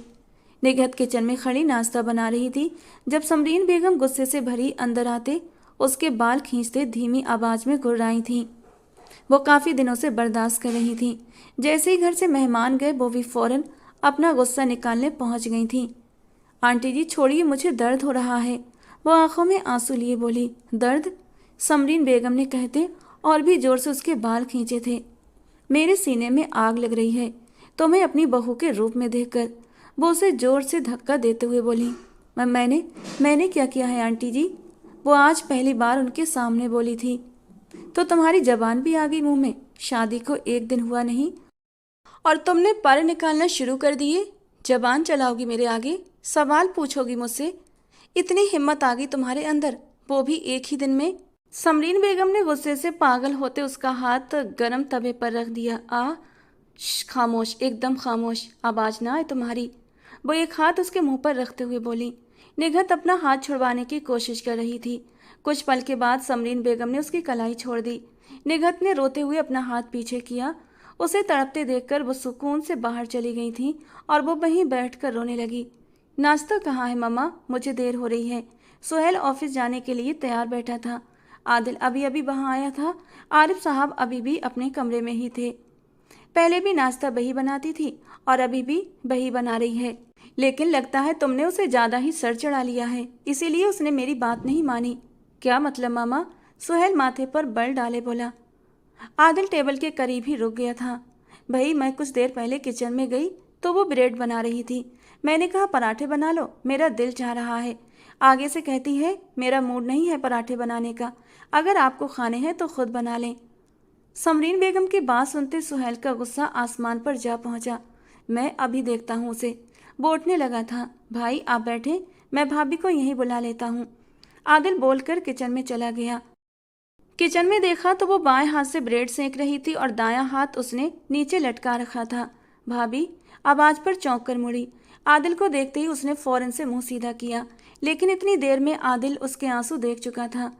निघत किचन में खड़ी नाश्ता बना रही थी जब समरीन बेगम गुस्से से भरी अंदर आते उसके बाल खींचते धीमी आवाज़ में गुर्राई थीं। वो काफ़ी दिनों से बर्दाश्त कर रही थीं। जैसे ही घर से मेहमान गए वो भी फ़ौरन अपना गुस्सा निकालने पहुंच गई थीं। आंटी जी छोड़िए, मुझे दर्द हो रहा है। वो आंखों में आंसू लिए बोली। दर्द? समरीन बेगम ने कहते और भी जोर से उसके बाल खींचे थे। मेरे सीने में आग लग रही है तुम्हें अपनी बहू के रूप में देखकर। वो उसे जोर से धक्का देते हुए बोली। मैंने क्या किया है आंटी जी? वो आज पहली बार उनके सामने बोली थी। तो तुम्हारी जबान भी आ गई मुंह में। शादी को 1 दिन हुआ नहीं और तुमने पर निकालना शुरू कर दिए। जबान चलाओगी मेरे आगे, सवाल पूछोगी मुझसे? इतनी हिम्मत आ गई तुम्हारे अंदर, वो भी एक ही दिन में? समरीन बेगम ने गुस्से से पागल होते उसका हाथ गरम तवे पर रख दिया। खामोश, एकदम खामोश, आवाज ना आए तुम्हारी। वो एक हाथ उसके मुंह पर रखते हुए बोली। निघत अपना हाथ छुड़वाने की कोशिश कर रही थी। कुछ पल के बाद समरीन बेगम ने उसकी कलाई छोड़ दी। निघत ने रोते हुए अपना हाथ पीछे किया। उसे तड़पते देखकर वो सुकून से बाहर चली गई थी और वो वहीं बैठकर रोने लगी। नाश्ता कहाँ है मम्मा? मुझे देर हो रही है। सुहेल ऑफिस जाने के लिए तैयार बैठा था। आदिल अभी अभी वहाँ आया था। आरिफ साहब अभी भी अपने कमरे में ही थे। पहले भी नाश्ता वही बनाती थी और अभी भी वही बना रही है, लेकिन लगता है तुमने उसे ज़्यादा ही सर चढ़ा लिया है, इसीलिए उसने मेरी बात नहीं मानी। क्या मतलब मामा? सुहेल माथे पर बल डाले बोला। आदिल टेबल के करीब ही रुक गया था। भाई मैं कुछ देर पहले किचन में गई तो वो ब्रेड बना रही थी। मैंने कहा पराठे बना लो, मेरा दिल चाह रहा है। आगे से कहती है मेरा मूड नहीं है पराठे बनाने का, अगर आपको खाने हैं तो खुद बना लें। समरीन बेगम की बात सुनते सुहेल का गुस्सा आसमान पर जा पहुंचा। मैं अभी देखता हूँ उसे। वो उठने लगा था। भाई आप बैठे, मैं भाभी को यहीं बुला लेता हूँ। आदिल बोलकर किचन में चला गया। किचन में देखा तो वो बाएं हाथ से ब्रेड सेंक रही थी और दायां हाथ उसने नीचे लटका रखा था। भाभी? आवाज पर चौंक कर मुड़ी। आदिल को देखते ही उसने फौरन से मुंह सीधा किया, लेकिन इतनी देर में आदिल उसके आंसू देख चुका था।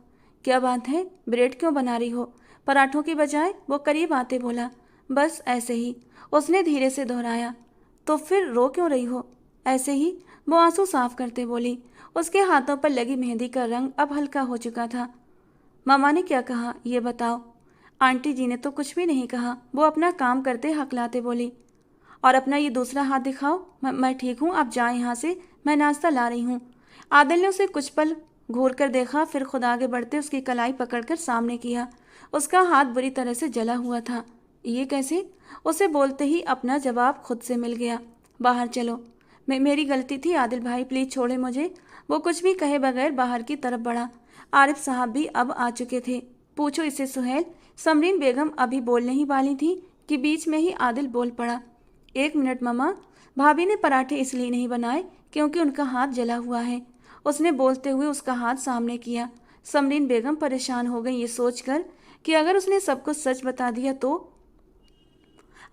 क्या बात है, ब्रेड क्यों बना रही हो? पराठों की बजाय? वो करीब आते बोला। बस ऐसे ही, उसने धीरे से दोहराया। तो फिर रो क्यों रही हो? ऐसे ही, वो आंसू साफ करते बोली। उसके हाथों पर लगी मेहंदी का रंग अब हल्का हो चुका था। मामा ने क्या कहा ये बताओ? आंटी जी ने तो कुछ भी नहीं कहा, वो अपना काम करते हकलाते बोली। और अपना ये दूसरा हाथ दिखाओ। मैं ठीक हूँ, आप जाएं यहाँ से, मैं नाश्ता ला रही हूँ। आदिल ने उसे कुछ पल घूर कर देखा, फिर खुद आगे बढ़ते उसकी कलाई पकड़कर सामने किया। उसका हाथ बुरी तरह से जला हुआ था। ये कैसे? उसे बोलते ही अपना जवाब खुद से मिल गया। बाहर चलो। मेरी गलती थी आदिल भाई, प्लीज़ छोड़े मुझे। वो कुछ भी कहे बगैर बाहर की तरफ बढ़ा। आरिफ साहब भी अब आ चुके थे। पूछो इसे सुहेल। समरीन बेगम अभी बोलने ही वाली थी कि बीच में ही आदिल बोल पड़ा। 1 मिनट मम्मा, भाभी ने पराठे इसलिए नहीं बनाए क्योंकि उनका हाथ जला हुआ है। उसने बोलते हुए उसका हाथ सामने किया। समरीन बेगम परेशान हो गई ये सोचकर कि अगर उसने सब कुछ सच बता दिया तो।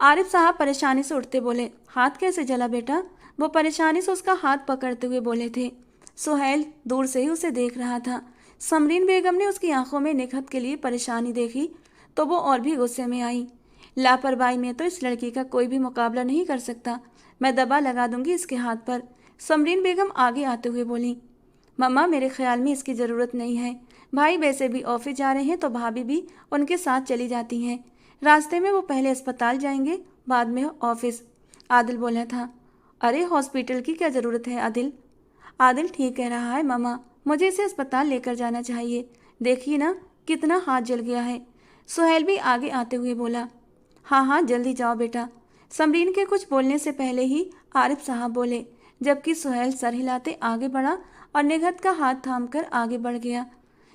आरिफ साहब परेशानी से उठते बोले। हाथ कैसे जला बेटा? वो परेशानी से उसका हाथ पकड़ते हुए बोले थे। सुहेल दूर से ही उसे देख रहा था। समरीन बेगम ने उसकी आंखों में निखत के लिए परेशानी देखी तो वो और भी गुस्से में आई। लापरवाही में तो इस लड़की का कोई भी मुकाबला नहीं कर सकता। मैं दबा लगा दूंगी इसके हाथ पर। समरीन बेगम आगे आते हुए बोली। मम्मा मेरे ख्याल में इसकी ज़रूरत नहीं है। भाई वैसे भी ऑफिस जा रहे हैं तो भाभी भी उनके साथ चली जाती हैं। रास्ते में वो पहले अस्पताल जाएंगे, बाद में ऑफिस। आदिल बोला था। अरे हॉस्पिटल की क्या ज़रूरत है आदिल? आदिल ठीक कह रहा है मम्मा, मुझे इसे अस्पताल लेकर जाना चाहिए। देखिए ना कितना हाथ जल गया है। सुहेल भी आगे आते हुए बोला। हाँ हाँ जल्दी जाओ बेटा। समरीन के कुछ बोलने से पहले ही आरिफ साहब बोले, जबकि सुहेल सर हिलाते आगे बढ़ा और निगहत का हाथ थामकर आगे बढ़ गया।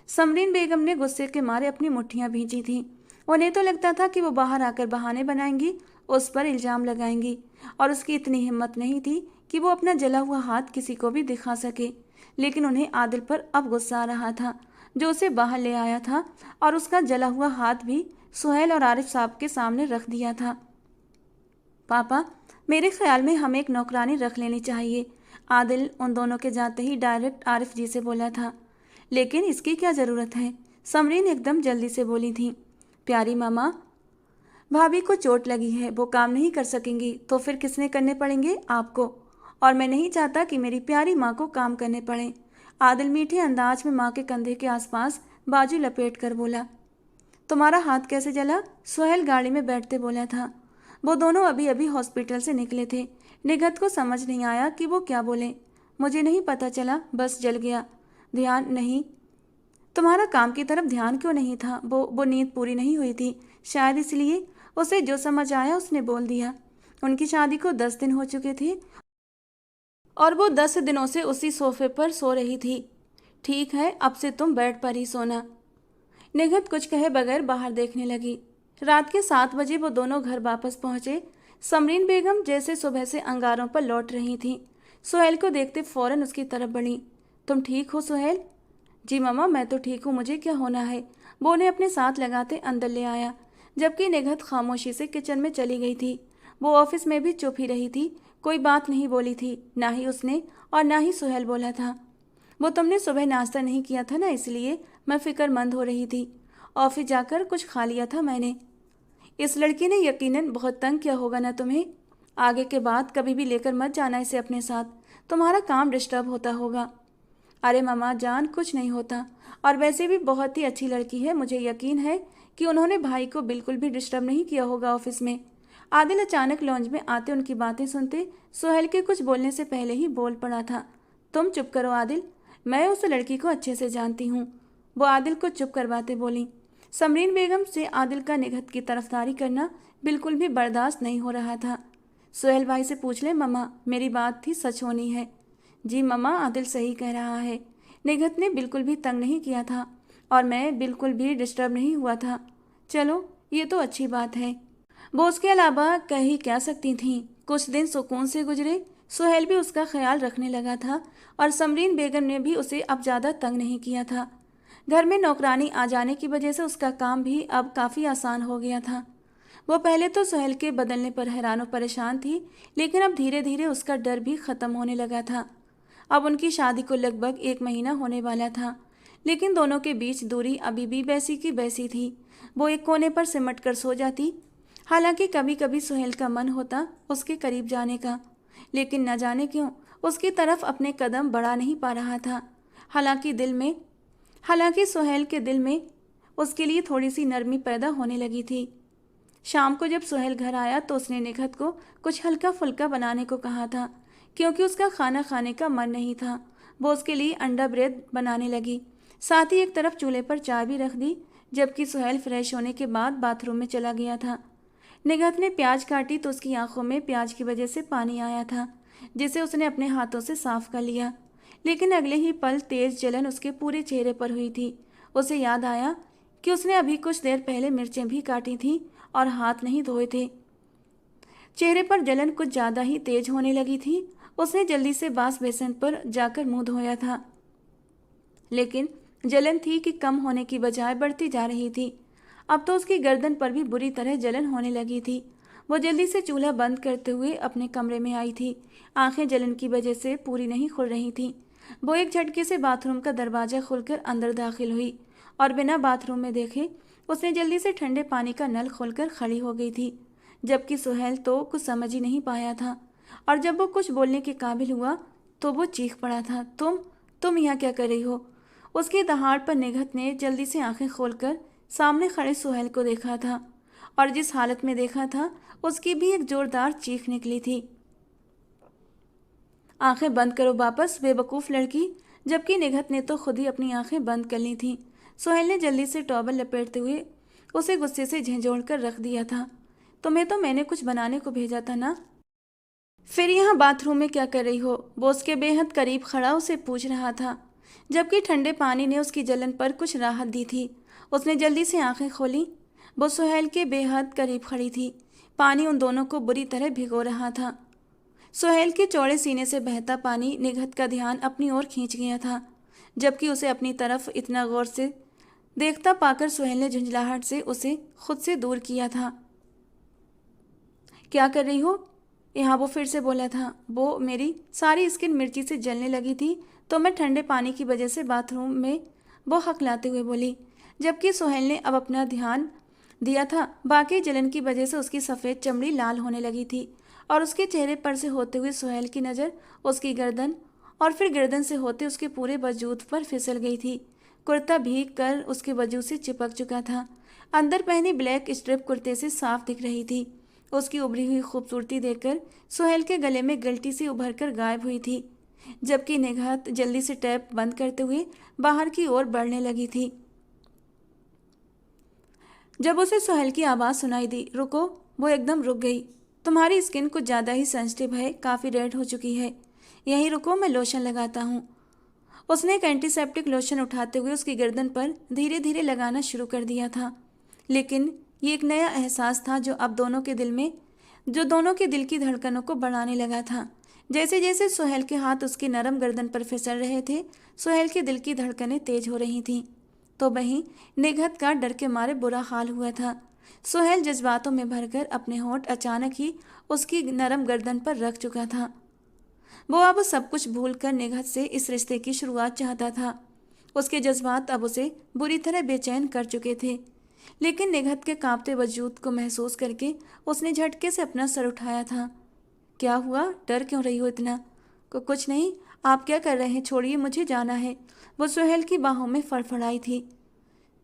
समरीन बेगम ने गुस्से के मारे अपनी मुट्ठियां भींची थीं। उन्हें तो लगता था कि वो बाहर आकर बहाने बनाएंगी, उस पर इल्जाम लगाएंगी, और उसकी इतनी हिम्मत नहीं थी कि वो अपना जला हुआ हाथ किसी को भी दिखा सके। लेकिन उन्हें आदिल पर अब गुस्सा आ रहा था, जो उसे बाहर ले आया था और उसका जला हुआ हाथ भी सुहेल और आरिफ साहब के सामने रख दिया था। पापा, मेरे ख्याल में हमें एक नौकरानी रख लेनी चाहिए। आदिल उन दोनों के जाते ही डायरेक्ट आरिफ जी से बोला था। लेकिन इसकी क्या ज़रूरत है? समरीन एकदम जल्दी से बोली थी। प्यारी मामा, भाभी को चोट लगी है, वो काम नहीं कर सकेंगी, तो फिर किसने करने पड़ेंगे? आपको। और मैं नहीं चाहता कि मेरी प्यारी माँ को काम करने पड़े। आदिल मीठे अंदाज में माँ के कंधे के आसपास बाजू लपेट कर बोला। तुम्हारा हाथ कैसे जला? सुहेल गाड़ी में बैठते बोला था। वो दोनों अभी अभी हॉस्पिटल से निकले थे। निगहत को समझ नहीं आया कि वो क्या बोले। मुझे नहीं पता चला, बस जल गया। ध्यान नहीं। तुम्हारा काम की तरफ ध्यान क्यों नहीं था? वो नींद पूरी नहीं हुई थी, शायद इसलिए। उसे जो समझ आया उसने बोल दिया। उनकी शादी को 10 दिन हो चुके थे और वो 10 दिनों से उसी सोफे पर सो रही थी। ठीक है, अब से तुम बेड पर ही सोना। निगहत कुछ कहे बगैर बाहर देखने लगी। रात के 7 बजे वो दोनों घर वापस पहुंचे। समरीन बेगम जैसे सुबह से अंगारों पर लौट रही थी। सुहेल को देखते फौरन उसकी तरफ बढ़ी। तुम ठीक हो सुहेल? जी मामा, मैं तो ठीक हूँ, मुझे क्या होना है? वो उन्हें अपने साथ लगाते अंदर ले आया, जबकि निगहत खामोशी से किचन में चली गई थी। वो ऑफिस में भी चुप ही रही थी, कोई बात नहीं बोली थी, ना ही उसने और ना ही सुहेल बोला था। वो तुमने सुबह नाश्ता नहीं किया था ना, इसलिए मैं फिक्रमंद हो रही थी। ऑफिस जाकर कुछ खा लिया था मैंने। इस लड़की ने यकीनन बहुत तंग किया होगा ना तुम्हें। आगे के बाद कभी भी लेकर मत जाना इसे अपने साथ, तुम्हारा काम डिस्टर्ब होता होगा। अरे मामा जान, कुछ नहीं होता, और वैसे भी बहुत ही अच्छी लड़की है। मुझे यकीन है कि उन्होंने भाई को बिल्कुल भी डिस्टर्ब नहीं किया होगा ऑफिस में। आदिल अचानक लॉन्ज में आते उनकी बातें सुनते सुहेल के कुछ बोलने से पहले ही बोल पड़ा था। तुम चुप करो आदिल, मैं उस लड़की को अच्छे से जानती हूँ। वो आदिल को चुप करवाते बोली। समरीन बेगम से आदिल का निगहत की तरफदारी करना बिल्कुल भी बर्दाश्त नहीं हो रहा था। सुहेल भाई से पूछ ले मम्मा, मेरी बात थी सच होनी है। जी मम्मा, आदिल सही कह रहा है। निगहत ने बिल्कुल भी तंग नहीं किया था और मैं बिल्कुल भी डिस्टर्ब नहीं हुआ था। चलो, ये तो अच्छी बात है। वो उसके अलावा कह ही क्या सकती थीं। कुछ दिन सुकून से गुजरे। सुहेल भी उसका ख्याल रखने लगा था और समरीन बेगम ने भी उसे अब ज़्यादा तंग नहीं किया था। घर में नौकरानी आ जाने की वजह से उसका काम भी अब काफ़ी आसान हो गया था। वो पहले तो सुहेल के बदलने पर हैरान और परेशान थी, लेकिन अब धीरे धीरे उसका डर भी ख़त्म होने लगा था। अब उनकी शादी को लगभग 1 महीना होने वाला था, लेकिन दोनों के बीच दूरी अभी भी वैसी की वैसी थी। वो एक कोने पर सिमट कर सो जाती। हालांकि कभी कभी सुहेल का मन होता उसके करीब जाने का, लेकिन न जाने क्यों उसकी तरफ अपने कदम बढ़ा नहीं पा रहा था। हालांकि सुहेल के दिल में उसके लिए थोड़ी सी नरमी पैदा होने लगी थी। शाम को जब सुहेल घर आया तो उसने निगहत को कुछ हल्का फुल्का बनाने को कहा था, क्योंकि उसका खाना खाने का मन नहीं था। वो उसके लिए अंडा ब्रेड बनाने लगी, साथ ही एक तरफ चूल्हे पर चाय भी रख दी, जबकि सुहेल फ्रेश होने के बाद बाथरूम में चला गया था। निगहत ने प्याज काटी तो उसकी आंखों में प्याज की वजह से पानी आया था, जिसे उसने अपने हाथों से साफ कर लिया। लेकिन अगले ही पल तेज जलन उसके पूरे चेहरे पर हुई थी। उसे याद आया कि उसने अभी कुछ देर पहले मिर्चें भी काटी थीं और हाथ नहीं धोए थे। चेहरे पर जलन कुछ ज़्यादा ही तेज होने लगी थी। उसने जल्दी से बास बेसन पर जाकर मुंह धोया था, लेकिन जलन थी कि कम होने की बजाय बढ़ती जा रही थी। अब तो उसकी गर्दन पर भी बुरी तरह जलन होने लगी थी। वो जल्दी से चूल्हा बंद करते हुए अपने कमरे में आई थी। आंखें जलन की वजह से पूरी नहीं खुल रही थीं। वो एक झटके से बाथरूम का दरवाज़ा खोलकर अंदर दाखिल हुई और बिना बाथरूम में देखे उसने जल्दी से ठंडे पानी का नल खोलकर खड़ी हो गई थी, जबकि सुहेल तो कुछ समझ ही नहीं पाया था। और जब वो कुछ बोलने के काबिल हुआ तो वो चीख पड़ा था, तुम यहाँ क्या कर रही हो? उसकी दहाड़ पर निगहत ने जल्दी से आंखें खोलकर सामने खड़े सुहेल को देखा था, और जिस हालत में देखा था उसकी भी एक जोरदार चीख निकली थी। आंखें बंद करो वापस, बेवकूफ़ लड़की। जबकि निगहत ने तो खुद ही अपनी आंखें बंद कर ली थीं। सुहेल ने जल्दी से टॉवल लपेटते हुए उसे गुस्से से झंझोड़ कर रख दिया था। तुम्हें तो मैंने कुछ बनाने को भेजा था ना? फिर यहाँ बाथरूम में क्या कर रही हो? वो उसके बेहद करीब खड़ा उसे पूछ रहा था, जबकि ठंडे पानी ने उसकी जलन पर कुछ राहत दी थी। उसने जल्दी से आंखें खोली। वो सुहेल के बेहद करीब खड़ी थी। पानी उन दोनों को बुरी तरह भिगो रहा था। सुहेल के चौड़े सीने से बहता पानी निघत का ध्यान अपनी ओर खींच गया था, जबकि उसे अपनी तरफ इतना गौर से देखता पाकर सुहेल ने झुंझलाहट से उसे खुद से दूर किया था। क्या कर रही हो? यहाँ वो फिर से बोला था। वो मेरी सारी स्किन मिर्ची से जलने लगी थी तो मैं ठंडे पानी की वजह से बाथरूम में, वो हकलाते हुए बोली, जबकि सुहेल ने अब अपना ध्यान दिया था। बाकी जलन की वजह से उसकी सफ़ेद चमड़ी लाल होने लगी थी और उसके चेहरे पर से होते हुए सुहेल की नज़र उसकी गर्दन और फिर गर्दन से होते उसके पूरे वजूद पर फिसल गई थी। कुर्ता भीग कर उसके वजूद से चिपक चुका था। अंदर पहनी ब्लैक स्ट्रिप कुर्ते से साफ दिख रही थी। उसकी उभरी हुई खूबसूरती देखकर सुहेल के गले में गिल्टी सी उभर कर गायब हुई थी, जबकि निगाह जल्दी से टैप बंद करते हुए बाहर की ओर बढ़ने लगी थी। जब उसे सुहेल की आवाज़ सुनाई दी, रुको, वो एकदम रुक गई। तुम्हारी स्किन कुछ ज़्यादा ही सेंसिटिव है, काफ़ी रेड हो चुकी है। यहीं रुको, मैं लोशन लगाता हूँ। उसने एक एंटीसेप्टिक लोशन उठाते हुए उसकी गर्दन पर धीरे धीरे लगाना शुरू कर दिया था। लेकिन ये एक नया एहसास था जो अब दोनों के दिल की धड़कनों को बढ़ाने लगा था। जैसे जैसे सुहेल के हाथ उसकी नरम गर्दन पर फिसल रहे थे, सुहेल के दिल की धड़कनें तेज हो रही थीं। तो वहीं निघत का डर के मारे बुरा हाल हुआ था। सुहेल जज्बातों में भरकर अपने होंठ अचानक ही उसकी नरम गर्दन पर रख चुका था। वो अब सब कुछ भूलकर निघत से इस रिश्ते की शुरुआत चाहता था। उसके जज्बात अब उसे बुरी तरह बेचैन कर चुके थे। लेकिन निघत के कांपते वजूद को महसूस करके उसने झटके से अपना सर उठाया था। क्या हुआ? डर क्यों रही हो इतना? कुछ नहीं। आप क्या कर रहे हैं? छोड़िए, मुझे जाना है। वो सुहेल की बाहों में फड़फड़ाई थी।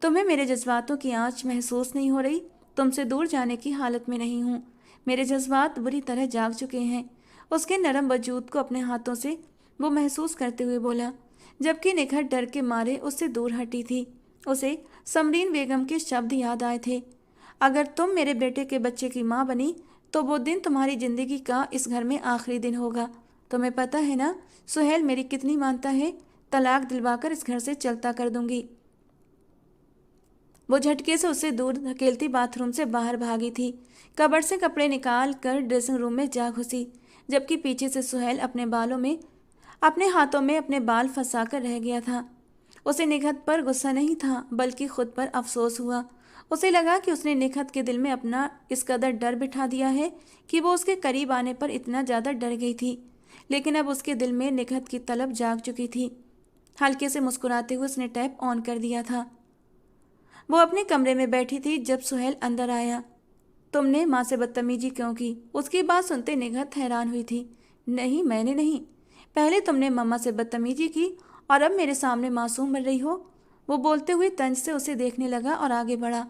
तुम्हें मेरे जज्बातों की आँच महसूस नहीं हो रही? तुमसे दूर जाने की हालत में नहीं हूँ। मेरे जज्बात बुरी तरह जाग चुके हैं। उसके नरम वजूद को अपने हाथों से वो महसूस करते हुए बोला, जबकि निघत डर के मारे उससे दूर हटी थी। उसे समरीन बेगम के शब्द याद आए थे, अगर तुम मेरे बेटे के बच्चे की माँ बनी तो वो दिन तुम्हारी जिंदगी का इस घर में आखिरी दिन होगा। तुम्हें पता है ना सुहेल मेरी कितनी मानता है? तलाक दिलवाकर इस घर से चलता कर दूंगी। वो झटके से उससे दूर धकेलती बाथरूम से बाहर भागी थी। कबर्ड से कपड़े निकाल कर ड्रेसिंग रूम में जा घुसी, जबकि पीछे से सुहेल अपने हाथों में अपने बाल फंसाकर रह गया था। उसे निघत पर गुस्सा नहीं था, बल्कि खुद पर अफसोस हुआ। उसे लगा कि उसने निघत के दिल में अपना इस कदर डर बिठा दिया है कि वो उसके करीब आने पर इतना ज़्यादा डर गई थी। लेकिन अब उसके दिल में निघत की तलब जाग चुकी थी। हल्के से मुस्कुराते हुए उसने टैप ऑन कर दिया था। वो अपने कमरे में बैठी थी जब सुहेल अंदर आया। तुमने माँ से बदतमीजी क्यों की? उसकी बात सुनते निघत हैरान हुई थी। नहीं, मैंने नहीं। पहले तुमने मम्मा से बदतमीजी की और अब मेरे सामने मासूम बन रही हो। वो बोलते हुए तंज से उसे देखने लगा और आगे बढ़ा।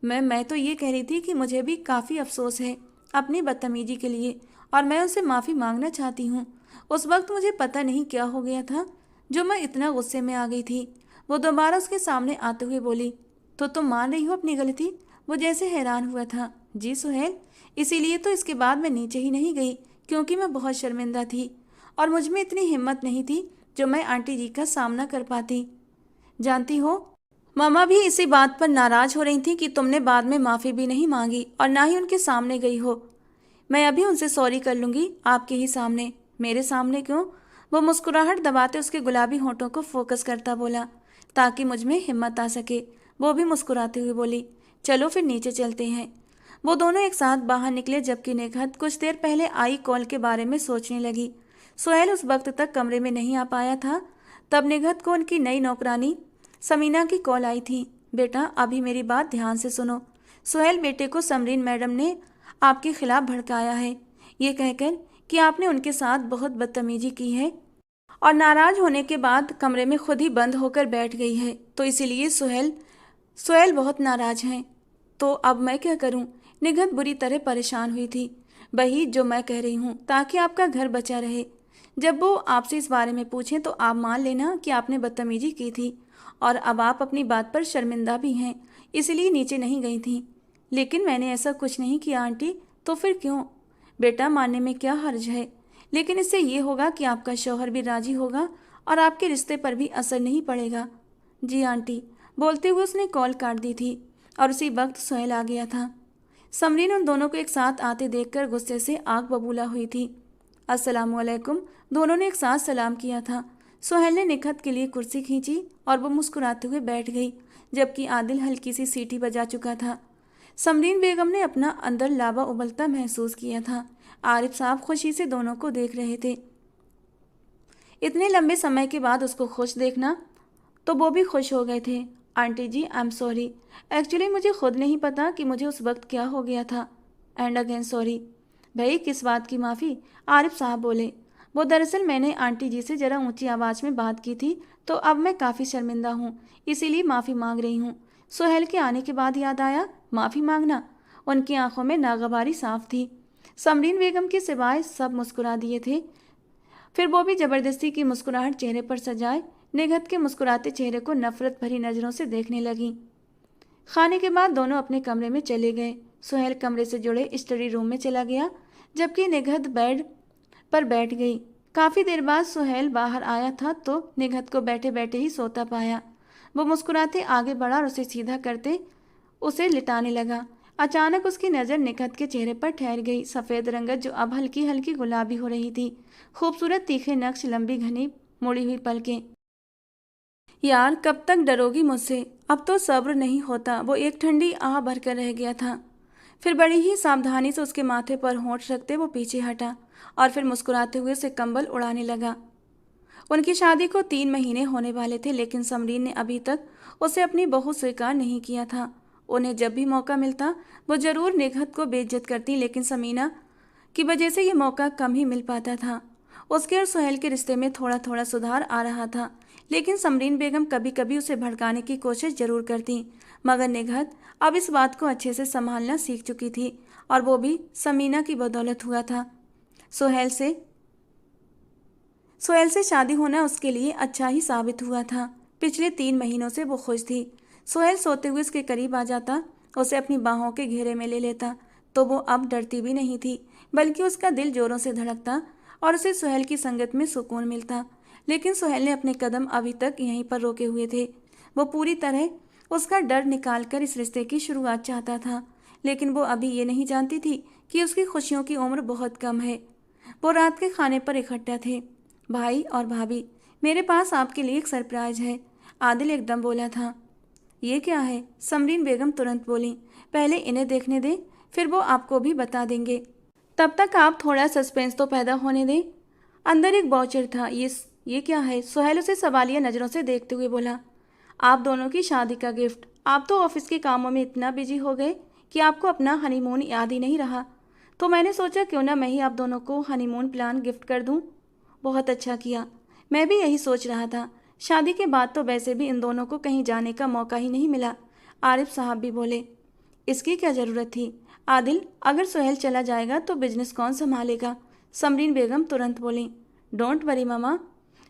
मैं तो ये कह रही थी कि मुझे भी काफ़ी अफसोस है अपनी बदतमीजी के लिए और मैं उनसे माफ़ी मांगना चाहती हूँ। उस वक्त मुझे पता नहीं क्या हो गया था जो मैं इतना गुस्से में आ गई थी। वो दोबारा उसके सामने आते हुए बोली, तो तुम मान रही हो अपनी गलती? वो जैसे हैरान हुआ था। जी सुहेल, इसीलिए तो इसके बाद मैं नीचे ही नहीं गई, क्योंकि मैं बहुत शर्मिंदा थी और मुझ में इतनी हिम्मत नहीं थी जो मैं आंटी जी का सामना कर पाती। जानती हो, मामा भी इसी बात पर नाराज हो रही थी कि तुमने बाद में माफ़ी भी नहीं मांगी और ना ही उनके सामने गई हो। मैं अभी उनसे सॉरी कर लूँगी, आपके ही सामने। मेरे सामने क्यों? वो मुस्कुराहट दबाते उसके गुलाबी होंठों को फोकस करता बोला, ताकि मुझ में हिम्मत आ सके। वो भी मुस्कुराते हुए बोली, चलो फिर नीचे चलते हैं। वो दोनों एक साथ बाहर निकले, जबकि निघत कुछ देर पहले आई कॉल के बारे में सोचने लगी। सुहेल उस वक्त तक कमरे में नहीं आ पाया था। तब निघत को उनकी नई नौकरानी समीना की कॉल आई थी। बेटा, अभी मेरी बात ध्यान से सुनो। सुहेल बेटे को समरीन मैडम ने आपके खिलाफ भड़काया है, ये कहकर कि आपने उनके साथ बहुत बदतमीजी की है और नाराज होने के बाद कमरे में खुद ही बंद होकर बैठ गई है। तो इसीलिए सुहेल बहुत नाराज हैं। तो अब मैं क्या करूं? निघत बुरी तरह परेशान हुई थी। वही जो मैं कह रही हूँ, ताकि आपका घर बचा रहे। जब वो आपसे इस बारे में पूछें तो आप मान लेना कि आपने बदतमीजी की थी और अब आप अपनी बात पर शर्मिंदा भी हैं, इसलिए नीचे नहीं गई थीं। लेकिन मैंने ऐसा कुछ नहीं किया आंटी। तो फिर क्यों? बेटा, मानने में क्या हर्ज है, लेकिन इससे ये होगा कि आपका शौहर भी राजी होगा और आपके रिश्ते पर भी असर नहीं पड़ेगा। जी आंटी, बोलते हुए उसने कॉल काट दी थी और उसी वक्त सोहेल आ गया था। समरीन उन दोनों को एक साथ आते देखकर गुस्से से आग बबूला हुई थी। अस्सलामुअलैकुम, दोनों ने एक साथ सलाम किया था। सोहेल ने निखत के लिए कुर्सी खींची और वो मुस्कुराते हुए बैठ गई, जबकि आदिल हल्की सी सीटी बजा चुका था। समरीन बेगम ने अपना अंदर लावा उबलता महसूस किया था। आरिफ साहब खुशी से दोनों को देख रहे थे। इतने लंबे समय के बाद उसको खुश देखना, तो वो भी खुश हो गए थे। Aunty ji, I am sorry, actually मुझे खुद नहीं पता कि मुझे उस वक्त क्या हो गया था। And again sorry. भाई, किस बात की माफ़ी? आरिफ साहब बोले। वो दरअसल मैंने आंटी जी से ज़रा ऊंची आवाज़ में बात की थी, तो अब मैं काफ़ी शर्मिंदा हूँ, इसीलिए माफ़ी मांग रही हूँ। सोहेल के आने के बाद याद आया, माफ़ी मांगना। उनकी आंखों में नागवारी साफ थी। समरीन बेगम के सिवाय सब मुस्कुरा दिए थे। फिर वो भी ज़बरदस्ती की मुस्कुराहट चेहरे पर सजाए निगहत के मुस्कुराते चेहरे को नफरत भरी नज़रों से देखने लगी। खाने के बाद दोनों अपने कमरे में चले गए। सुहेल कमरे से जुड़े स्टडी रूम में चला गया, जबकि निगहत बेड पर बैठ गई। काफ़ी देर बाद सुहेल बाहर आया था तो निगहत को बैठे बैठे ही सोता पाया। वो मुस्कुराते आगे बढ़ा और उसे सीधा करते उसे लिटाने लगा। अचानक उसकी नज़र निगहत के चेहरे पर ठहर गई। सफ़ेद रंगत जो अब हल्की हल्की गुलाबी हो रही थी, खूबसूरत तीखे नक्श, लंबी घनी मुड़ी हुई पलकें। यार, कब तक डरोगी मुझसे? अब तो सब्र नहीं होता। वो एक ठंडी आह भरकर रह गया था। फिर बड़ी ही सावधानी से उसके माथे पर होंठ रखते वो पीछे हटा और फिर मुस्कुराते हुए उसे कंबल उड़ाने लगा। उनकी शादी को 3 महीने होने वाले थे, लेकिन समरीन ने अभी तक उसे अपनी बहू स्वीकार नहीं किया था। उन्हें जब भी मौका मिलता वो जरूर निगहत को बेइज्जत करती, लेकिन समीना की वजह से ये मौका कम ही मिल पाता था। उसके और सुहेल के रिश्ते में थोड़ा थोड़ा सुधार आ रहा था, लेकिन समरीन बेगम कभी कभी उसे भड़काने की कोशिश जरूर करती। मगर निगहत अब इस बात को अच्छे से संभालना सीख चुकी थी, और वो भी समीना की बदौलत हुआ था। सुहेल से शादी होना उसके लिए अच्छा ही साबित हुआ था। पिछले 3 महीनों से वो खुश थी। सुहेल सोते हुए उसके करीब आ जाता, उसे अपनी बाहों के घेरे में ले लेता, तो वो अब डरती भी नहीं थी, बल्कि उसका दिल जोरों से धड़कता और उसे सुहेल की संगत में सुकून मिलता। लेकिन सुहेल ने अपने कदम अभी तक यहीं पर रोके हुए थे। वो पूरी तरह उसका डर निकालकर इस रिश्ते की शुरुआत चाहता था, लेकिन वो अभी ये नहीं जानती थी कि उसकी खुशियों की उम्र बहुत कम है। वो रात के खाने पर इकट्ठा थे। भाई और भाभी, मेरे पास आपके लिए एक सरप्राइज है, आदिल एकदम बोला था। ये क्या है? समरीन बेगम तुरंत बोली। पहले इन्हें देखने दें, फिर वो आपको भी बता देंगे। तब तक आप थोड़ा सस्पेंस तो पैदा होने दें। अंदर एक वाउचर था। ये क्या है? सुहेल उसे सवालिया नज़रों से देखते हुए बोला। आप दोनों की शादी का गिफ्ट। आप तो ऑफिस के कामों में इतना बिजी हो गए कि आपको अपना हनीमून याद ही नहीं रहा, तो मैंने सोचा क्यों ना मैं ही आप दोनों को हनीमून प्लान गिफ्ट कर दूं। बहुत अच्छा किया, मैं भी यही सोच रहा था। शादी के बाद तो वैसे भी इन दोनों को कहीं जाने का मौका ही नहीं मिला। आरिफ साहब भी बोले। इसकी क्या ज़रूरत थी आदिल? अगर सुहेल चला जाएगा तो बिजनेस कौन संभालेगा? समरीन बेगम तुरंत बोली। डोंट वरी मामा,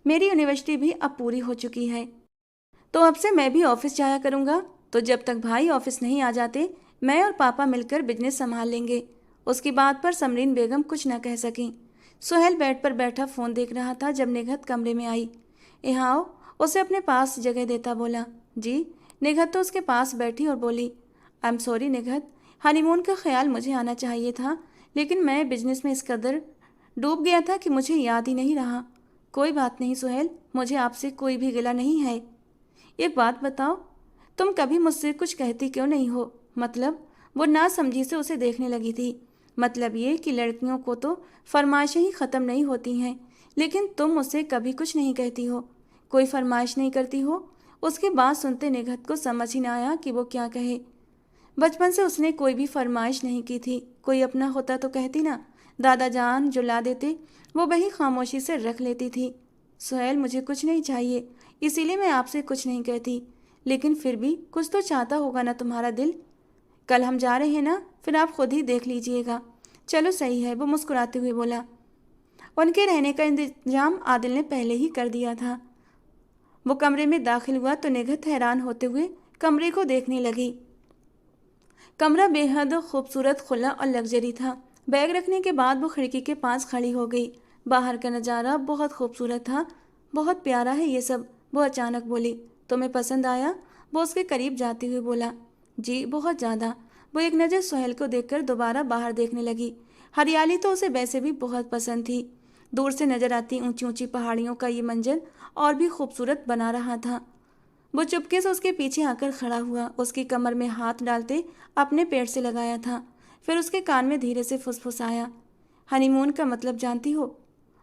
मेरी यूनिवर्सिटी भी अब पूरी हो चुकी है, तो अब से मैं भी ऑफिस जाया करूँगा। तो जब तक भाई ऑफिस नहीं आ जाते, मैं और पापा मिलकर बिजनेस संभाल लेंगे। उसकी बात पर समरीन बेगम कुछ न कह सकी। सुहेल बेड पर बैठा फ़ोन देख रहा था जब निगहत कमरे में आई। यहाँ आओ, उसे अपने पास जगह देता बोला। जी। निगहत तो उसके पास बैठी और बोली। आई एम सॉरी निगहत, हनीमून का ख्याल मुझे आना चाहिए था, लेकिन मैं बिजनेस में इस कदर डूब गया था कि मुझे याद ही नहीं रहा। कोई बात नहीं सुहेल, मुझे आपसे कोई भी गिला नहीं है। एक बात बताओ, तुम कभी मुझसे कुछ कहती क्यों नहीं हो? मतलब? वो नासमझी से उसे देखने लगी थी। मतलब ये कि लड़कियों को तो फरमाइशें ही ख़त्म नहीं होती हैं, लेकिन तुम मुझसे कभी कुछ नहीं कहती हो, कोई फरमाइश नहीं करती हो। उसकी बात सुनते निगहत को समझ ही ना आया कि वो क्या कहे। बचपन से उसने कोई भी फरमाइश नहीं की थी। कोई अपना होता तो कहती ना, दादा जान जो ला देते वो वही खामोशी से रख लेती थी। सुहेल, मुझे कुछ नहीं चाहिए, इसीलिए मैं आपसे कुछ नहीं कहती, लेकिन फिर भी कुछ तो चाहता होगा ना तुम्हारा दिल। कल हम जा रहे हैं ना, फिर आप खुद ही देख लीजिएगा। चलो सही है, वो मुस्कुराते हुए बोला। उनके रहने का इंतजाम आदिल ने पहले ही कर दिया था। वो कमरे में दाखिल हुआ तो निघत हैरान होते हुए कमरे को देखने लगी। कमरा बेहद खूबसूरत, खुला और लग्जरी था। बैग रखने के बाद वो खिड़की के पास खड़ी हो गई। बाहर का नज़ारा बहुत खूबसूरत था। बहुत प्यारा है ये सब, वो अचानक बोली। तुम्हें पसंद आया? वो उसके करीब जाते हुए बोला। जी बहुत ज़्यादा। वो एक नज़र सुहेल को देखकर दोबारा बाहर देखने लगी। हरियाली तो उसे वैसे भी बहुत पसंद थी। दूर से नजर आती ऊंची ऊंची पहाड़ियों का ये मंजर और भी खूबसूरत बना रहा था। वो चुपके से उसके पीछे आकर खड़ा हुआ, उसकी कमर में हाथ डालते अपने पेट से लगाया था। फिर उसके कान में धीरे से फुसफुसाया। हनीमून का मतलब जानती हो?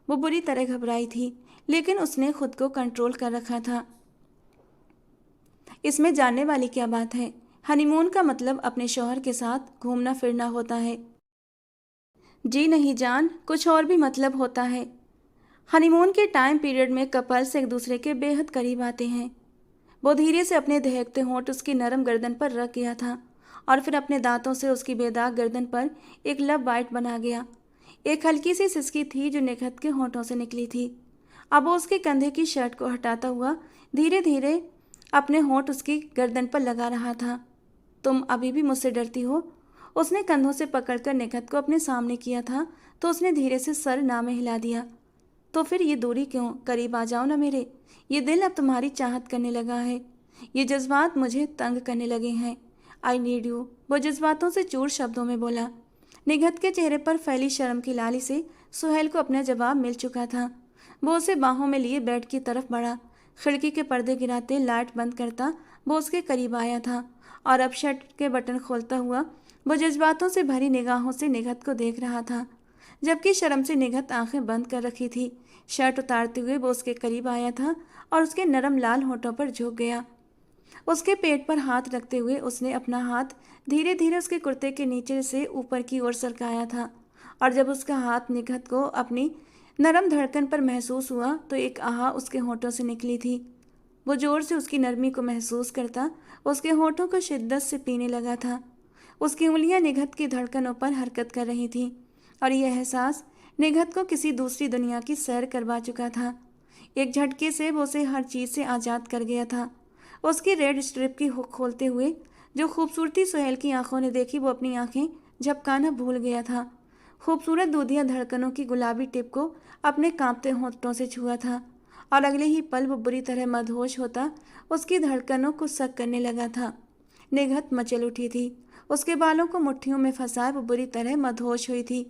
वो बुरी तरह घबराई थी, लेकिन उसने खुद को कंट्रोल कर रखा था। इसमें जानने वाली क्या बात है? हनीमून का मतलब अपने शौहर के साथ घूमना फिरना होता है। जी नहीं जान, कुछ और भी मतलब होता है। हनीमून के टाइम पीरियड में कपल्स एक दूसरे के बेहद करीब आते हैं। वो धीरे से अपने दहकते होंठ उसकी नरम गर्दन पर रख गया था और फिर अपने दांतों से उसकी बेदाग गर्दन पर एक लव बाइट बना गया। एक हल्की सी सिसकी थी जो निखत के होंठों से निकली थी। अब वो उसके कंधे की शर्ट को हटाता हुआ धीरे धीरे अपने होंठ उसकी गर्दन पर लगा रहा था। तुम अभी भी मुझसे डरती हो? उसने कंधों से पकड़कर निखत को अपने सामने किया था तो उसने धीरे से सर ना में हिला दिया। तो फिर ये दूरी क्यों? करीब आ जाओ ना मेरे। ये दिल अब तुम्हारी चाहत करने लगा है। ये जज्बात मुझे तंग करने लगे हैं। आई नीड यू, वो जज्बातों से चूर शब्दों में बोला। निघत के चेहरे पर फैली शर्म की लाली से सुहेल को अपना जवाब मिल चुका था। वो उसे बाहों में लिए बेड की तरफ बढ़ा। खिड़की के पर्दे गिराते लाइट बंद करता वो उसके करीब आया था और अब शर्ट के बटन खोलता हुआ वो जज्बातों से भरी निगाहों से निघत को देख रहा था, जबकि शर्म से निघत आंखें बंद कर रखी थी। शर्ट उतारते हुए वो उसके करीब आया था और उसके नरम लाल होठों पर झुक गया। उसके पेट पर हाथ रखते हुए उसने अपना हाथ धीरे धीरे उसके कुर्ते के नीचे से ऊपर की ओर सरकाया था और जब उसका हाथ निघत को अपनी नरम धड़कन पर महसूस हुआ तो एक आह उसके होठों से निकली थी। वो जोर से उसकी नरमी को महसूस करता उसके होठों को शिद्दत से पीने लगा था। उसकी उंगलियां निघत की धड़कनों पर हरकत कर रही थीं और यह एहसास निघत को किसी दूसरी दुनिया की सैर करवा चुका था। एक झटके से वो उसे हर चीज़ से आज़ाद कर गया था। उसकी रेड स्ट्रिप की हुक खोलते हुए जो खूबसूरती सुहेल की आंखों ने देखी वो अपनी आंखें झपकाना भूल गया था। खूबसूरत दूधिया धड़कनों की गुलाबी टिप को अपने कांपते होंठों से छुआ था और अगले ही पल वो बुरी तरह मदहोश होता उसकी धड़कनों को सक करने लगा था। निघत मचल उठी थी। उसके बालों को मुट्ठियों में फंसाए वो बुरी तरह मदहोश हुई थी।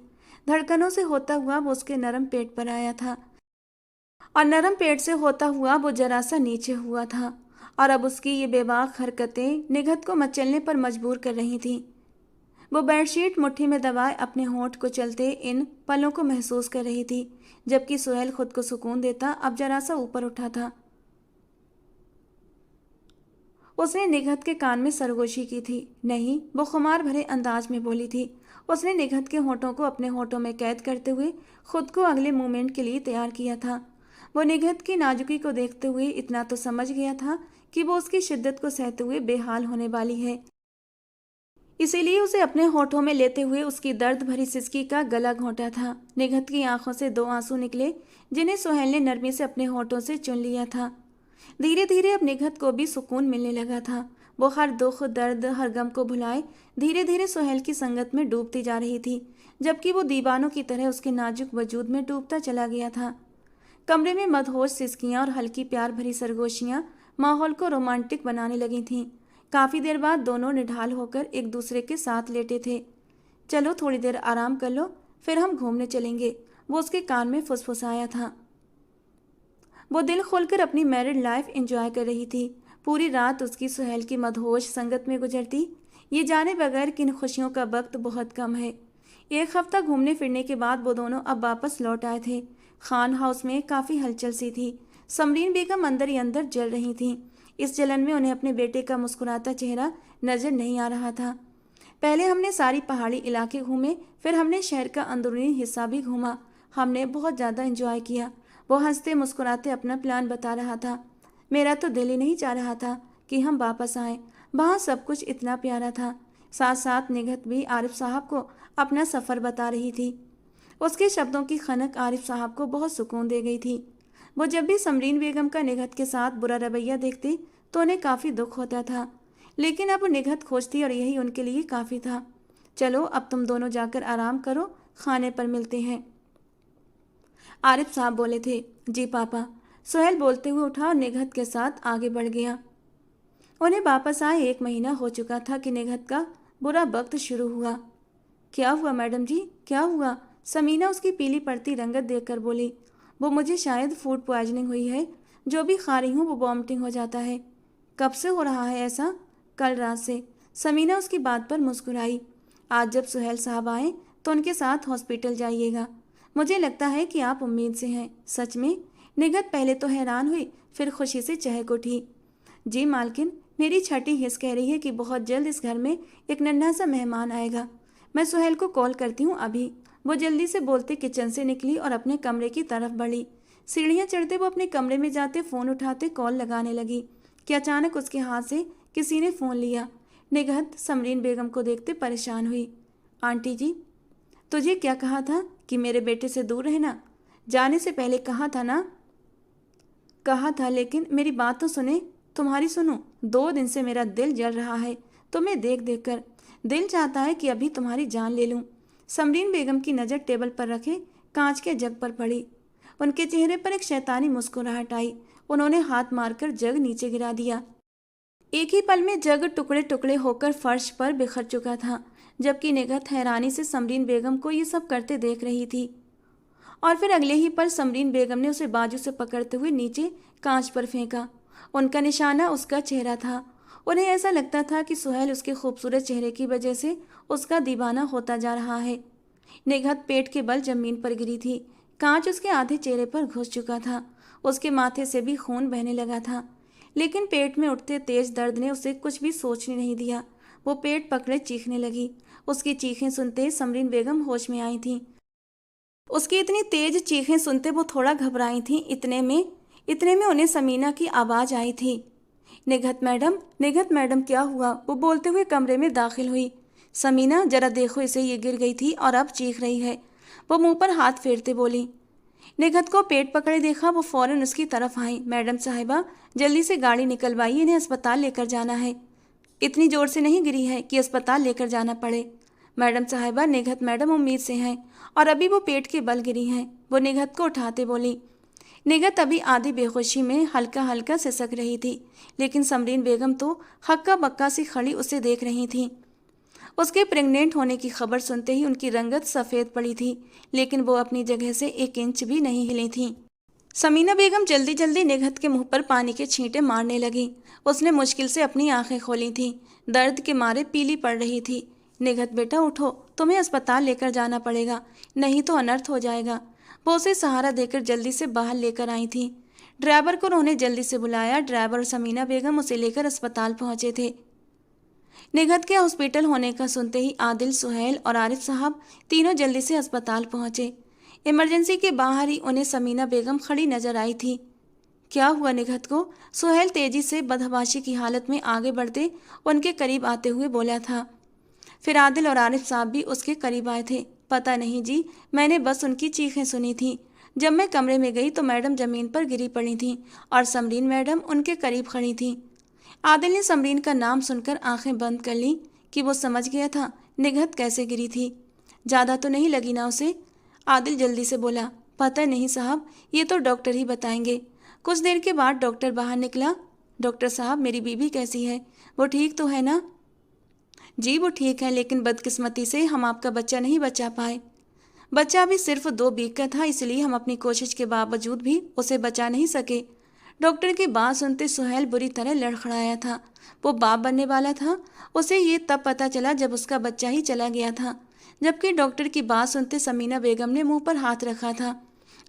धड़कनों से होता हुआ वो उसके नरम पेट पर आया था और नरम पेट से होता हुआ वो जरा सा नीचे हुआ था और अब उसकी ये बेबाक हरकतें निघत को मचलने पर मजबूर कर रही थीं। वो बेडशीट मुट्ठी में दबाए अपने होंठ को चलते इन पलों को महसूस कर रही थी, जबकि सुहेल खुद को सुकून देता अब जरा सा ऊपर उठा था। उसने निघत के कान में सरगोशी की थी। नहीं, वो खुमार भरे अंदाज में बोली थी। उसने निघत के होठों को अपने होठों में कैद करते हुए खुद को अगले मूवमेंट के लिए तैयार किया था। वो निघत की नाजुकी को देखते हुए इतना तो समझ गया था कि वो उसकी शिद्दत को सहते हुए बेहाल होने वाली है। इसीलिए उसे अपने होठों में लेते हुए उसकी दर्द भरी सिसकी का गला घोंटा था। निघत की आंखों से दो आंसू निकले जिन्हें सुहेल ने नरमी से अपने होठों से चुन लिया था। धीरे धीरे अब निघत को भी सुकून मिलने लगा था। वो हर दुख दर्द हर गम को भुलाए धीरे धीरे सुहेल की संगत में डूबती जा रही थी, जबकि वो दीवानों की तरह उसके नाजुक वजूद में डूबता चला गया था। कमरे में मदहोश सिसकियां और हल्की प्यार भरी सरगोशियां माहौल को रोमांटिक बनाने लगी थीं। काफ़ी देर बाद दोनों निढाल होकर एक दूसरे के साथ लेटे थे। चलो थोड़ी देर आराम कर लो, फिर हम घूमने चलेंगे, वो उसके कान में फुसफुसाया था। वो दिल खोलकर अपनी मैरिड लाइफ एंजॉय कर रही थी। पूरी रात उसकी सुहेल की मदहोश संगत में गुजरती, ये जाने बगैर कि इन खुशियों का वक्त बहुत कम है। एक हफ्ता घूमने फिरने के बाद वो दोनों अब वापस लौट आए थे। खान हाउस में काफ़ी हलचल सी थी। समरीन बेगम अंदर ही अंदर जल रही थीं। इस जलन में उन्हें अपने बेटे का मुस्कुराता चेहरा नजर नहीं आ रहा था। पहले हमने सारी पहाड़ी इलाके घूमे, फिर हमने शहर का अंदरूनी हिस्सा भी घूमा। हमने बहुत ज़्यादा एंजॉय किया। वो हंसते मुस्कुराते अपना प्लान बता रहा था। मेरा तो दिल ही नहीं चाह रहा था कि हम वापस आएं। वहाँ सब कुछ इतना प्यारा था। साथ साथ निघत भी आरिफ साहब को अपना सफ़र बता रही थी। उसके शब्दों की खनक आरिफ साहब को बहुत सुकून दे गई थी। वो जब भी समरीन बेगम का निघत के साथ बुरा रवैया देखती तो उन्हें काफ़ी दुख होता था, लेकिन अब वो निघत खोजती और यही उनके लिए काफ़ी था। चलो अब तुम दोनों जाकर आराम करो, खाने पर मिलते हैं, आरिफ साहब बोले थे। जी पापा, सुहेल बोलते हुए उठा और निघत के साथ आगे बढ़ गया। उन्हें वापस आए 1 महीना हो चुका था कि निघत का बुरा वक्त शुरू हुआ। क्या हुआ मैडम जी, क्या हुआ? समीना उसकी पीली पड़ती रंगत देखकर बोली। वो मुझे शायद फूड पॉइजनिंग हुई है, जो भी खा रही हूँ वो वॉमिटिंग हो जाता है। कब से हो रहा है ऐसा? कल रात से। समीना उसकी बात पर मुस्कुराई। आज जब सुहेल साहब आए तो उनके साथ हॉस्पिटल जाइएगा। मुझे लगता है कि आप उम्मीद से हैं। सच में? निगत पहले तो हैरान हुई, फिर खुशी से चहक उठी। जी मालकिन, मेरी छठी हिस्स कह रही है कि बहुत जल्द इस घर में एक नन्हा सा मेहमान आएगा। मैं सुहेल को कॉल करती हूँ अभी। वो जल्दी से बोलते किचन से निकली और अपने कमरे की तरफ बढ़ी। सीढ़ियाँ चढ़ते वो अपने कमरे में जाते फ़ोन उठाते कॉल लगाने लगी कि अचानक उसके हाथ से किसी ने फ़ोन लिया। निगहत समरीन बेगम को देखते परेशान हुई। आंटी जी, तुझे क्या कहा था कि मेरे बेटे से दूर रहना? जाने से पहले कहा था ना? कहा था, लेकिन मेरी बात तो सुने। तुम्हारी सुनो। 2 दिन से मेरा दिल जल रहा है तुम्हें देख देख कर। दिल चाहता है कि अभी तुम्हारी जान ले लूं। समरीन बेगम की नज़र टेबल पर रखे कांच के जग पर पड़ी। उनके चेहरे पर एक शैतानी मुस्कुराहट आई। उन्होंने हाथ मारकर जग नीचे गिरा दिया। एक ही पल में जग टुकड़े टुकड़े होकर फर्श पर बिखर चुका था, जबकि निगहत हैरानी से समरीन बेगम को ये सब करते देख रही थी। और फिर अगले ही पल समरीन बेगम ने उसे बाजू से पकड़ते हुए नीचे कांच पर फेंका। उनका निशाना उसका चेहरा था। उन्हें ऐसा लगता था कि सुहेल उसके खूबसूरत चेहरे की वजह से उसका दीवाना होता जा रहा है। निगहत पेट के बल जमीन पर गिरी थी। कांच उसके आधे चेहरे पर घुस चुका था। उसके माथे से भी खून बहने लगा था, लेकिन पेट में उठते तेज दर्द ने उसे कुछ भी सोचने नहीं दिया। वो पेट पकड़े चीखने लगी। उसकी चीखें सुनते समरीन बेगम होश में आई थी। उसकी इतनी तेज चीखें सुनते वो थोड़ा घबराई थीं। इतने में उन्हें समीना की आवाज़ आई थी। निघत मैडम क्या हुआ? वो बोलते हुए कमरे में दाखिल हुई। समीना, जरा देखो इसे, ये गिर गई थी और अब चीख रही है। वो मुंह पर हाथ फेरते बोली। निघत को पेट पकड़े देखा। वो फौरन उसकी तरफ आई। मैडम साहिबा, जल्दी से गाड़ी निकलवाइए, इन्हें अस्पताल लेकर जाना है। इतनी जोर से नहीं गिरी है कि अस्पताल लेकर जाना पड़े। मैडम साहिबा, निघत मैडम उम्मीद से हैं और अभी वो पेट के बल गिरी हैं। वो निघत को उठाते बोली। निघत अभी आधी बेहोशी में हल्का हल्का सिसक रही थी, लेकिन समरीन बेगम तो हक्का बक्का सी खड़ी उसे देख रही थी। उसके प्रेग्नेंट होने की खबर सुनते ही उनकी रंगत सफ़ेद पड़ी थी, लेकिन वो अपनी जगह से 1 इंच भी नहीं हिली थी। समीना बेगम जल्दी जल्दी निघत के मुंह पर पानी के छींटे मारने लगी। उसने मुश्किल से अपनी आंखें खोली थीं। दर्द के मारे पीली पड़ रही थी। निघत बेटा उठो, तुम्हें अस्पताल लेकर जाना पड़ेगा, नहीं तो अनर्थ हो जाएगा। वो उसे सहारा देकर जल्दी से बाहर लेकर आई थी। ड्राइवर को उन्होंने जल्दी से बुलाया। ड्राइवर और समीना बेगम उसे लेकर अस्पताल पहुंचे थे। निघत के हॉस्पिटल होने का सुनते ही आदिल, सुहेल और आरिफ साहब तीनों जल्दी से अस्पताल पहुंचे। इमरजेंसी के बाहर ही उन्हें समीना बेगम खड़ी नजर आई थी। क्या हुआ निघत को? सुहेल तेजी से बदहवाशी की हालत में आगे बढ़ते उनके करीब आते हुए बोला था। फिर आदिल और आरिफ साहब भी उसके करीब आए थे। पता नहीं जी, मैंने बस उनकी चीखें सुनी थी। जब मैं कमरे में गई तो मैडम जमीन पर गिरी पड़ी थीं और समरीन मैडम उनके करीब खड़ी थीं। आदिल ने समरीन का नाम सुनकर आंखें बंद कर लीं कि वो समझ गया था निघत कैसे गिरी थी। ज़्यादा तो नहीं लगी ना उसे? आदिल जल्दी से बोला। पता नहीं साहब, ये तो डॉक्टर ही बताएंगे। कुछ देर के बाद डॉक्टर बाहर निकला। डॉक्टर साहब, मेरी बीबी कैसी है? वो ठीक तो है ना? जी वो ठीक है, लेकिन बदकिस्मती से हम आपका बच्चा नहीं बचा पाए। बच्चा अभी सिर्फ 2 वीक का था, इसलिए हम अपनी कोशिश के बावजूद भी उसे बचा नहीं सके। डॉक्टर की बात सुनते सुहेल बुरी तरह लड़खड़ाया था। वो बाप बनने वाला था। उसे ये तब पता चला जब उसका बच्चा ही चला गया था। जबकि डॉक्टर की बात सुनते समीना बेगम ने मुंह पर हाथ रखा था।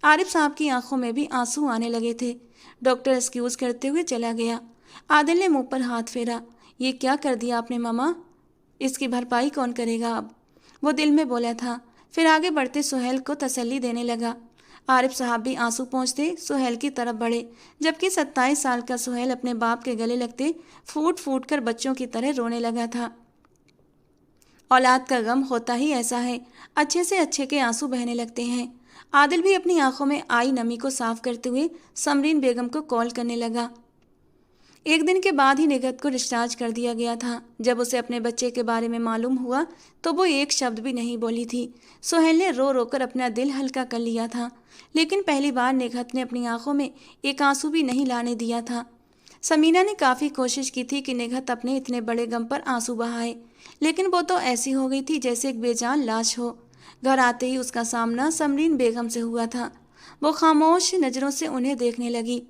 आरिफ साहब की आंखों में भी आंसू आने लगे थे। डॉक्टर एक्सक्यूज करते हुए चला गया। आदिल ने मुंह पर हाथ फेरा। ये क्या कर दिया आपने मामा? इसकी भरपाई कौन करेगा अब? वो दिल में बोला था। फिर आगे बढ़ते सुहेल को तसल्ली देने लगा। आरिफ साहब भी आंसू पोंछते सुहेल की तरफ बढ़े, जबकि 27 साल का सुहेल अपने बाप के गले लगते फूट फूट कर बच्चों की तरह रोने लगा था। औलाद का गम होता ही ऐसा है, अच्छे से अच्छे के आंसू बहने लगते हैं। आदिल भी अपनी आंखों में आई नमी को साफ करते हुए समरीन बेगम को कॉल करने लगा। एक दिन के बाद ही निगहत को डिस्चार्ज कर दिया गया था। जब उसे अपने बच्चे के बारे में मालूम हुआ तो वो एक शब्द भी नहीं बोली थी। सुहेल ने रो रो कर अपना दिल हल्का कर लिया था, लेकिन पहली बार निगहत ने अपनी आंखों में एक आंसू भी नहीं लाने दिया था। समीना ने काफ़ी कोशिश की थी कि निगहत अपने इतने बड़े गम पर आंसू बहाए, लेकिन वो तो ऐसी हो गई थी जैसे एक बेजान लाश हो। घर आते ही उसका सामना समरीन बेगम से हुआ था। वो खामोश नज़रों से उन्हें देखने लगी।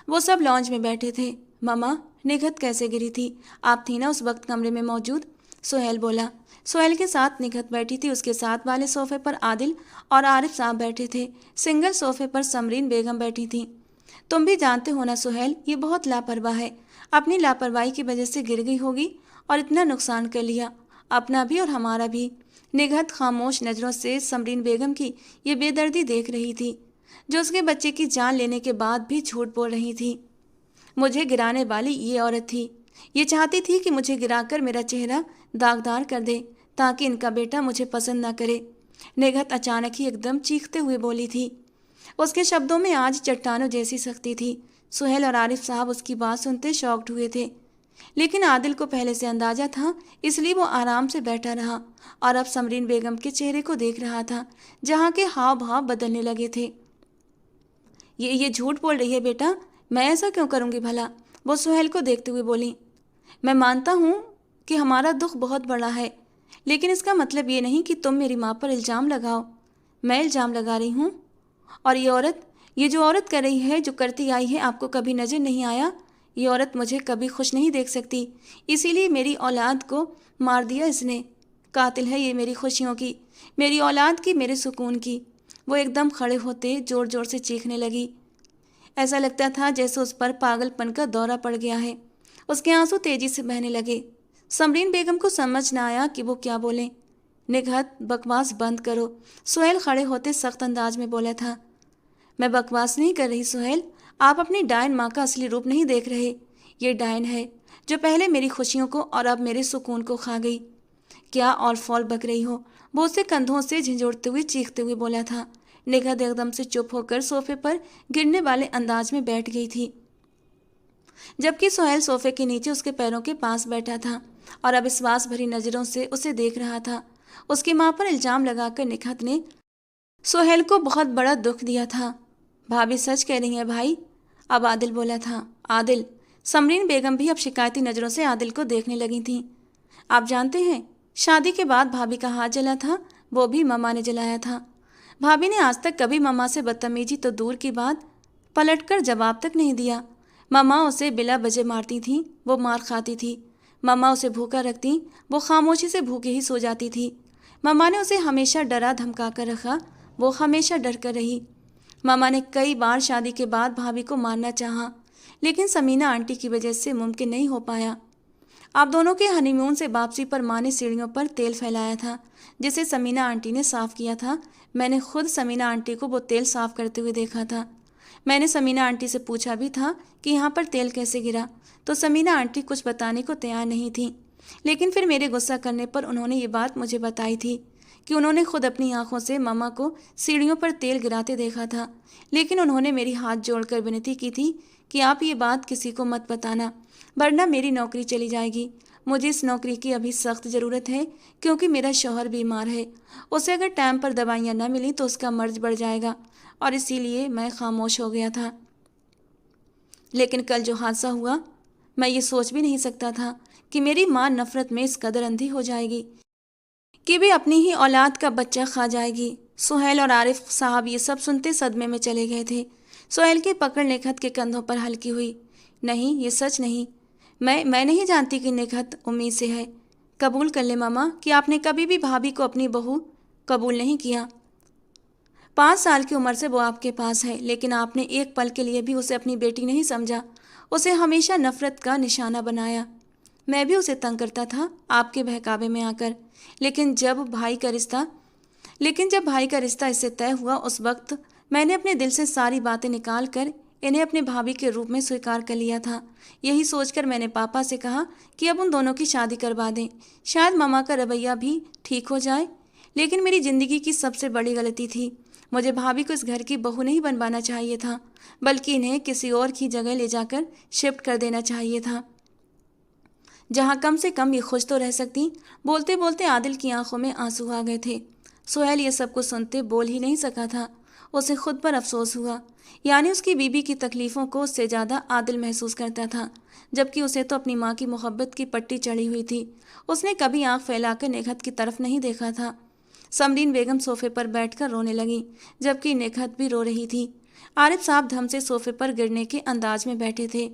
वो सब लॉन्ज में बैठे थे। ममा, निगहत कैसे गिरी थी? आप थी ना उस वक्त कमरे में मौजूद? सुहेल बोला। सुहेल के साथ निगहत बैठी थी। उसके साथ वाले सोफे पर आदिल और आरिफ साहब बैठे थे। सिंगल सोफे पर समरीन बेगम बैठी थी। तुम भी जानते हो ना सुहेल, ये बहुत लापरवाह है। अपनी लापरवाही की वजह से गिर गई होगी और इतना नुकसान कर लिया, अपना भी और हमारा भी। निगहत खामोश नज़रों से समरीन बेगम की ये बेदर्दी देख रही थी, जो उसके बच्चे की जान लेने के बाद भी झूठ बोल रही थी। मुझे गिराने वाली ये औरत थी। ये चाहती थी कि मुझे गिराकर मेरा चेहरा दागदार कर दे, ताकि इनका बेटा मुझे पसंद ना करे। निगहत अचानक ही एकदम चीखते हुए बोली थी। उसके शब्दों में आज चट्टानों जैसी सख्ती थी। सुहेल और आरिफ साहब उसकी बात सुनते शॉक्ड हुए थे, लेकिन आदिल को पहले से अंदाजा था, इसलिए वो आराम से बैठा रहा और अब समरीन बेगम के चेहरे को देख रहा था, जहाँ के हाव भाव बदलने लगे थे। ये झूठ बोल रही है बेटा, मैं ऐसा क्यों करूँगी भला? वो सुहेल को देखते हुए बोली। मैं मानता हूँ कि हमारा दुख बहुत बड़ा है, लेकिन इसका मतलब ये नहीं कि तुम मेरी माँ पर इल्ज़ाम लगाओ। मैं इल्ज़ाम लगा रही हूँ? और ये जो औरत कर रही है, जो करती आई है, आपको कभी नज़र नहीं आया? ये औरत मुझे कभी खुश नहीं देख सकती, इसीलिए मेरी औलाद को मार दिया इसने। कातिल है ये मेरी खुशियों की, मेरी औलाद की, मेरे सुकून की। वो एकदम खड़े होते ज़ोर ज़ोर से चीखने लगी। ऐसा लगता था जैसे उस पर पागलपन का दौरा पड़ गया है। उसके आंसू तेजी से बहने लगे। समरीन बेगम को समझ न आया कि वो क्या बोलें। निगहत, बकवास बंद करो, सुहेल खड़े होते सख्त अंदाज में बोला था। मैं बकवास नहीं कर रही सुहेल, आप अपनी डायन माँ का असली रूप नहीं देख रहे। ये डायन है जो पहले मेरी खुशियों को और अब मेरे सुकून को खा गई। क्या और फॉल बक रही हो? वो उसे कंधों से झंझोड़ते हुए चीखते हुए बोला था। निगहत एकदम से चुप होकर सोफे पर गिरने वाले अंदाज में बैठ गई थी, जबकि सुहेल सोफे के नीचे उसके पैरों के पास बैठा था और अब विश्वास भरी नज़रों से उसे देख रहा था। उसकी माँ पर इल्ज़ाम लगाकर निगहत ने सुहेल को बहुत बड़ा दुख दिया था। भाभी सच कह रही है भाई, अब आदिल बोला था। आदिल? समरीन बेगम भी अब शिकायती नज़रों से आदिल को देखने लगी थीं। आप जानते हैं, शादी के बाद भाभी का हाथ जला था, वो भी मम्मा ने जलाया था। भाभी ने आज तक कभी मम्मा से बदतमीजी तो दूर की बात, पलटकर जवाब तक नहीं दिया। मम्मा उसे बिला वजह मारती थीं, वो मार खाती थी। मम्मा उसे भूखा रखती, वो खामोशी से भूखे ही सो जाती थी। मम्मा ने उसे हमेशा डरा धमका कर रखा, वो हमेशा डर कर रही। मामा ने कई बार शादी के बाद भाभी को मारना चाहा, लेकिन समीना आंटी की वजह से मुमकिन नहीं हो पाया। आप दोनों के हनीमून से वापसी पर माँ ने सीढ़ियों पर तेल फैलाया था, जिसे समीना आंटी ने साफ़ किया था। मैंने खुद समीना आंटी को वो तेल साफ़ करते हुए देखा था। मैंने समीना आंटी से पूछा भी था कि यहाँ पर तेल कैसे गिरा, तो समीना आंटी कुछ बताने को तैयार नहीं थी। लेकिन फिर मेरे गुस्सा करने पर उन्होंने ये बात मुझे बताई थी कि उन्होंने खुद अपनी आंखों से मामा को सीढ़ियों पर तेल गिराते देखा था। लेकिन उन्होंने मेरी हाथ जोड़कर विनती की थी कि आप ये बात किसी को मत बताना, वरना मेरी नौकरी चली जाएगी। मुझे इस नौकरी की अभी सख्त ज़रूरत है, क्योंकि मेरा शौहर बीमार है। उसे अगर टाइम पर दवाइयाँ न मिली तो उसका मर्ज बढ़ जाएगा, और इसीलिए मैं खामोश हो गया था। लेकिन कल जो हादसा हुआ, मैं ये सोच भी नहीं सकता था कि मेरी माँ नफ़रत में इस कदर अंधी हो जाएगी कि वे अपनी ही औलाद का बच्चा खा जाएगी। सुहेल और आरिफ साहब ये सब सुनते सदमे में चले गए थे। सुहेल की पकड़ निगहत के कंधों पर हल्की हुई। नहीं, ये सच नहीं। मैं नहीं जानती कि निगहत उम्मीद से है। कबूल कर ले मामा कि आपने कभी भी भाभी को अपनी बहू कबूल नहीं किया। 5 साल की उम्र से वो आपके पास है, लेकिन आपने एक पल के लिए भी उसे अपनी बेटी नहीं समझा। उसे हमेशा नफ़रत का निशाना बनाया। मैं भी उसे तंग करता था आपके बहकावे में आकर, लेकिन जब भाई का रिश्ता इससे तय हुआ, उस वक्त मैंने अपने दिल से सारी बातें निकाल कर इन्हें अपने भाभी के रूप में स्वीकार कर लिया था। यही सोचकर मैंने पापा से कहा कि अब उन दोनों की शादी करवा दें, शायद मामा का रवैया भी ठीक हो जाए। लेकिन मेरी ज़िंदगी की सबसे बड़ी गलती थी। मुझे भाभी को इस घर की बहू नहीं बनवाना चाहिए था, बल्कि इन्हें किसी और की जगह ले जाकर शिफ्ट कर देना चाहिए था, जहाँ कम से कम ये खुश तो रह सकती। बोलते बोलते आदिल की आंखों में आंसू आ गए थे। सुहेल ये सब कुछ सुनते बोल ही नहीं सका था। उसे खुद पर अफसोस हुआ, यानी उसकी बीबी की तकलीफ़ों को उससे ज़्यादा आदिल महसूस करता था, जबकि उसे तो अपनी माँ की मोहब्बत की पट्टी चढ़ी हुई थी। उसने कभी आंख फैलाकर निखत की तरफ नहीं देखा था। समरीन बेगम सोफे पर बैठकर रोने लगी, जबकि निखत भी रो रही थी। आरिफ साहब धम से सोफे पर गिरने के अंदाज में बैठे थे।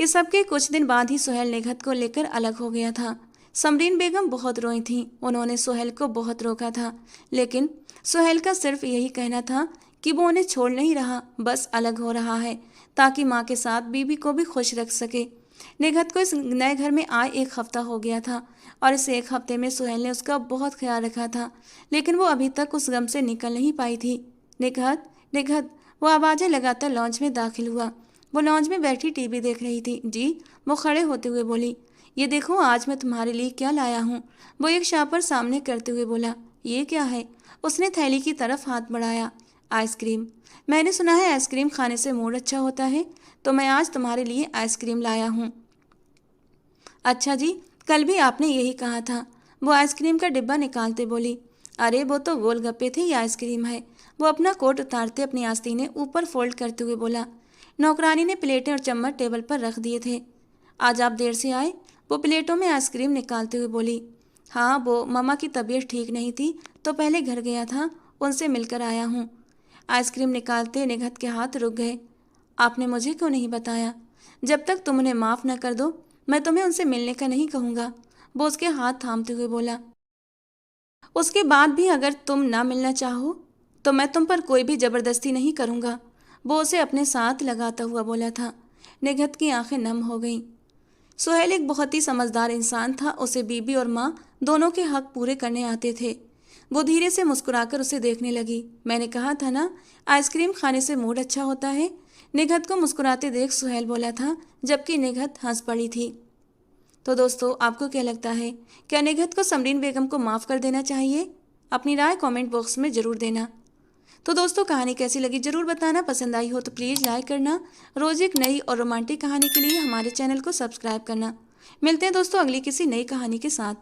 इस सब के कुछ दिन बाद ही सुहेल निखत को लेकर अलग हो गया था। समरीन बेगम बहुत रोई थीं। उन्होंने सुहेल को बहुत रोका था, लेकिन सुहेल का सिर्फ यही कहना था कि वो उन्हें छोड़ नहीं रहा, बस अलग हो रहा है ताकि माँ के साथ बीबी को भी खुश रख सके। निखत को इस नए घर में आए 1 हफ्ता हो गया था और इस 1 हफ्ते में सुहेल ने उसका बहुत ख्याल रखा था, लेकिन वो अभी तक उस गम से निकल नहीं पाई थी। निखत, निखत, वो आवाज़ें लगातार लॉन्च में दाखिल हुआ। वो लॉन्च में बैठी टीवी देख रही थी। जी, वो खड़े होते हुए बोली, ये देखो आज मैं तुम्हारे लिए क्या लाया हूँ। वो एक शापर सामने करते हुए बोला, ये क्या है? उसने थैली की तरफ हाथ बढ़ाया। आइसक्रीम। मैंने सुना है आइसक्रीम खाने से मूड अच्छा होता है, तो मैं आज तुम्हारे लिए आइसक्रीम लाया हूँ। अच्छा जी, कल भी आपने यही कहा था। वो आइसक्रीम का डिब्बा निकालते बोली, अरे वो तो गोलगप्पे थे, ये आइसक्रीम है। वो अपना कोट उतारते अपनी आस्तीनें ऊपर फोल्ड करते हुए बोला। नौकरानी ने प्लेटें और चम्मच टेबल पर रख दिए थे। आज आप देर से आए? वो प्लेटों में आइसक्रीम निकालते हुए बोली। हाँ, वो मम्मा की तबीयत ठीक नहीं थी तो पहले घर गया था, उनसे मिलकर आया हूँ। आइसक्रीम निकालते निखत के हाथ रुक गए। आपने मुझे क्यों नहीं बताया? जब तक तुम उन्हें माफ़ न कर दो, मैं तुम्हें उनसे मिलने का नहीं कहूँगा। वो उसके हाथ थामते हुए बोला। उसके बाद भी अगर तुम ना मिलना चाहो तो मैं तुम पर कोई भी ज़बरदस्ती नहीं करूँगा। वो उसे अपने साथ लगाता हुआ बोला था। निखत की आंखें नम हो गईं। सुहेल एक बहुत ही समझदार इंसान था। उसे बीबी और माँ दोनों के हक पूरे करने आते थे। वो धीरे से मुस्कुराकर उसे देखने लगी। मैंने कहा था ना, आइसक्रीम खाने से मूड अच्छा होता है। निखत को मुस्कुराते देख सुहेल बोला था, जबकि निखत हंस पड़ी थी। तो दोस्तों, आपको क्या लगता है, क्या निखत को समरीन बेगम को माफ़ कर देना चाहिए? अपनी राय कमेंट बॉक्स में ज़रूर देना। तो दोस्तों, कहानी कैसी लगी ज़रूर बताना। पसंद आई हो तो प्लीज़ लाइक करना। रोज़ एक नई और रोमांटिक कहानी के लिए हमारे चैनल को सब्सक्राइब करना। मिलते हैं दोस्तों अगली किसी नई कहानी के साथ।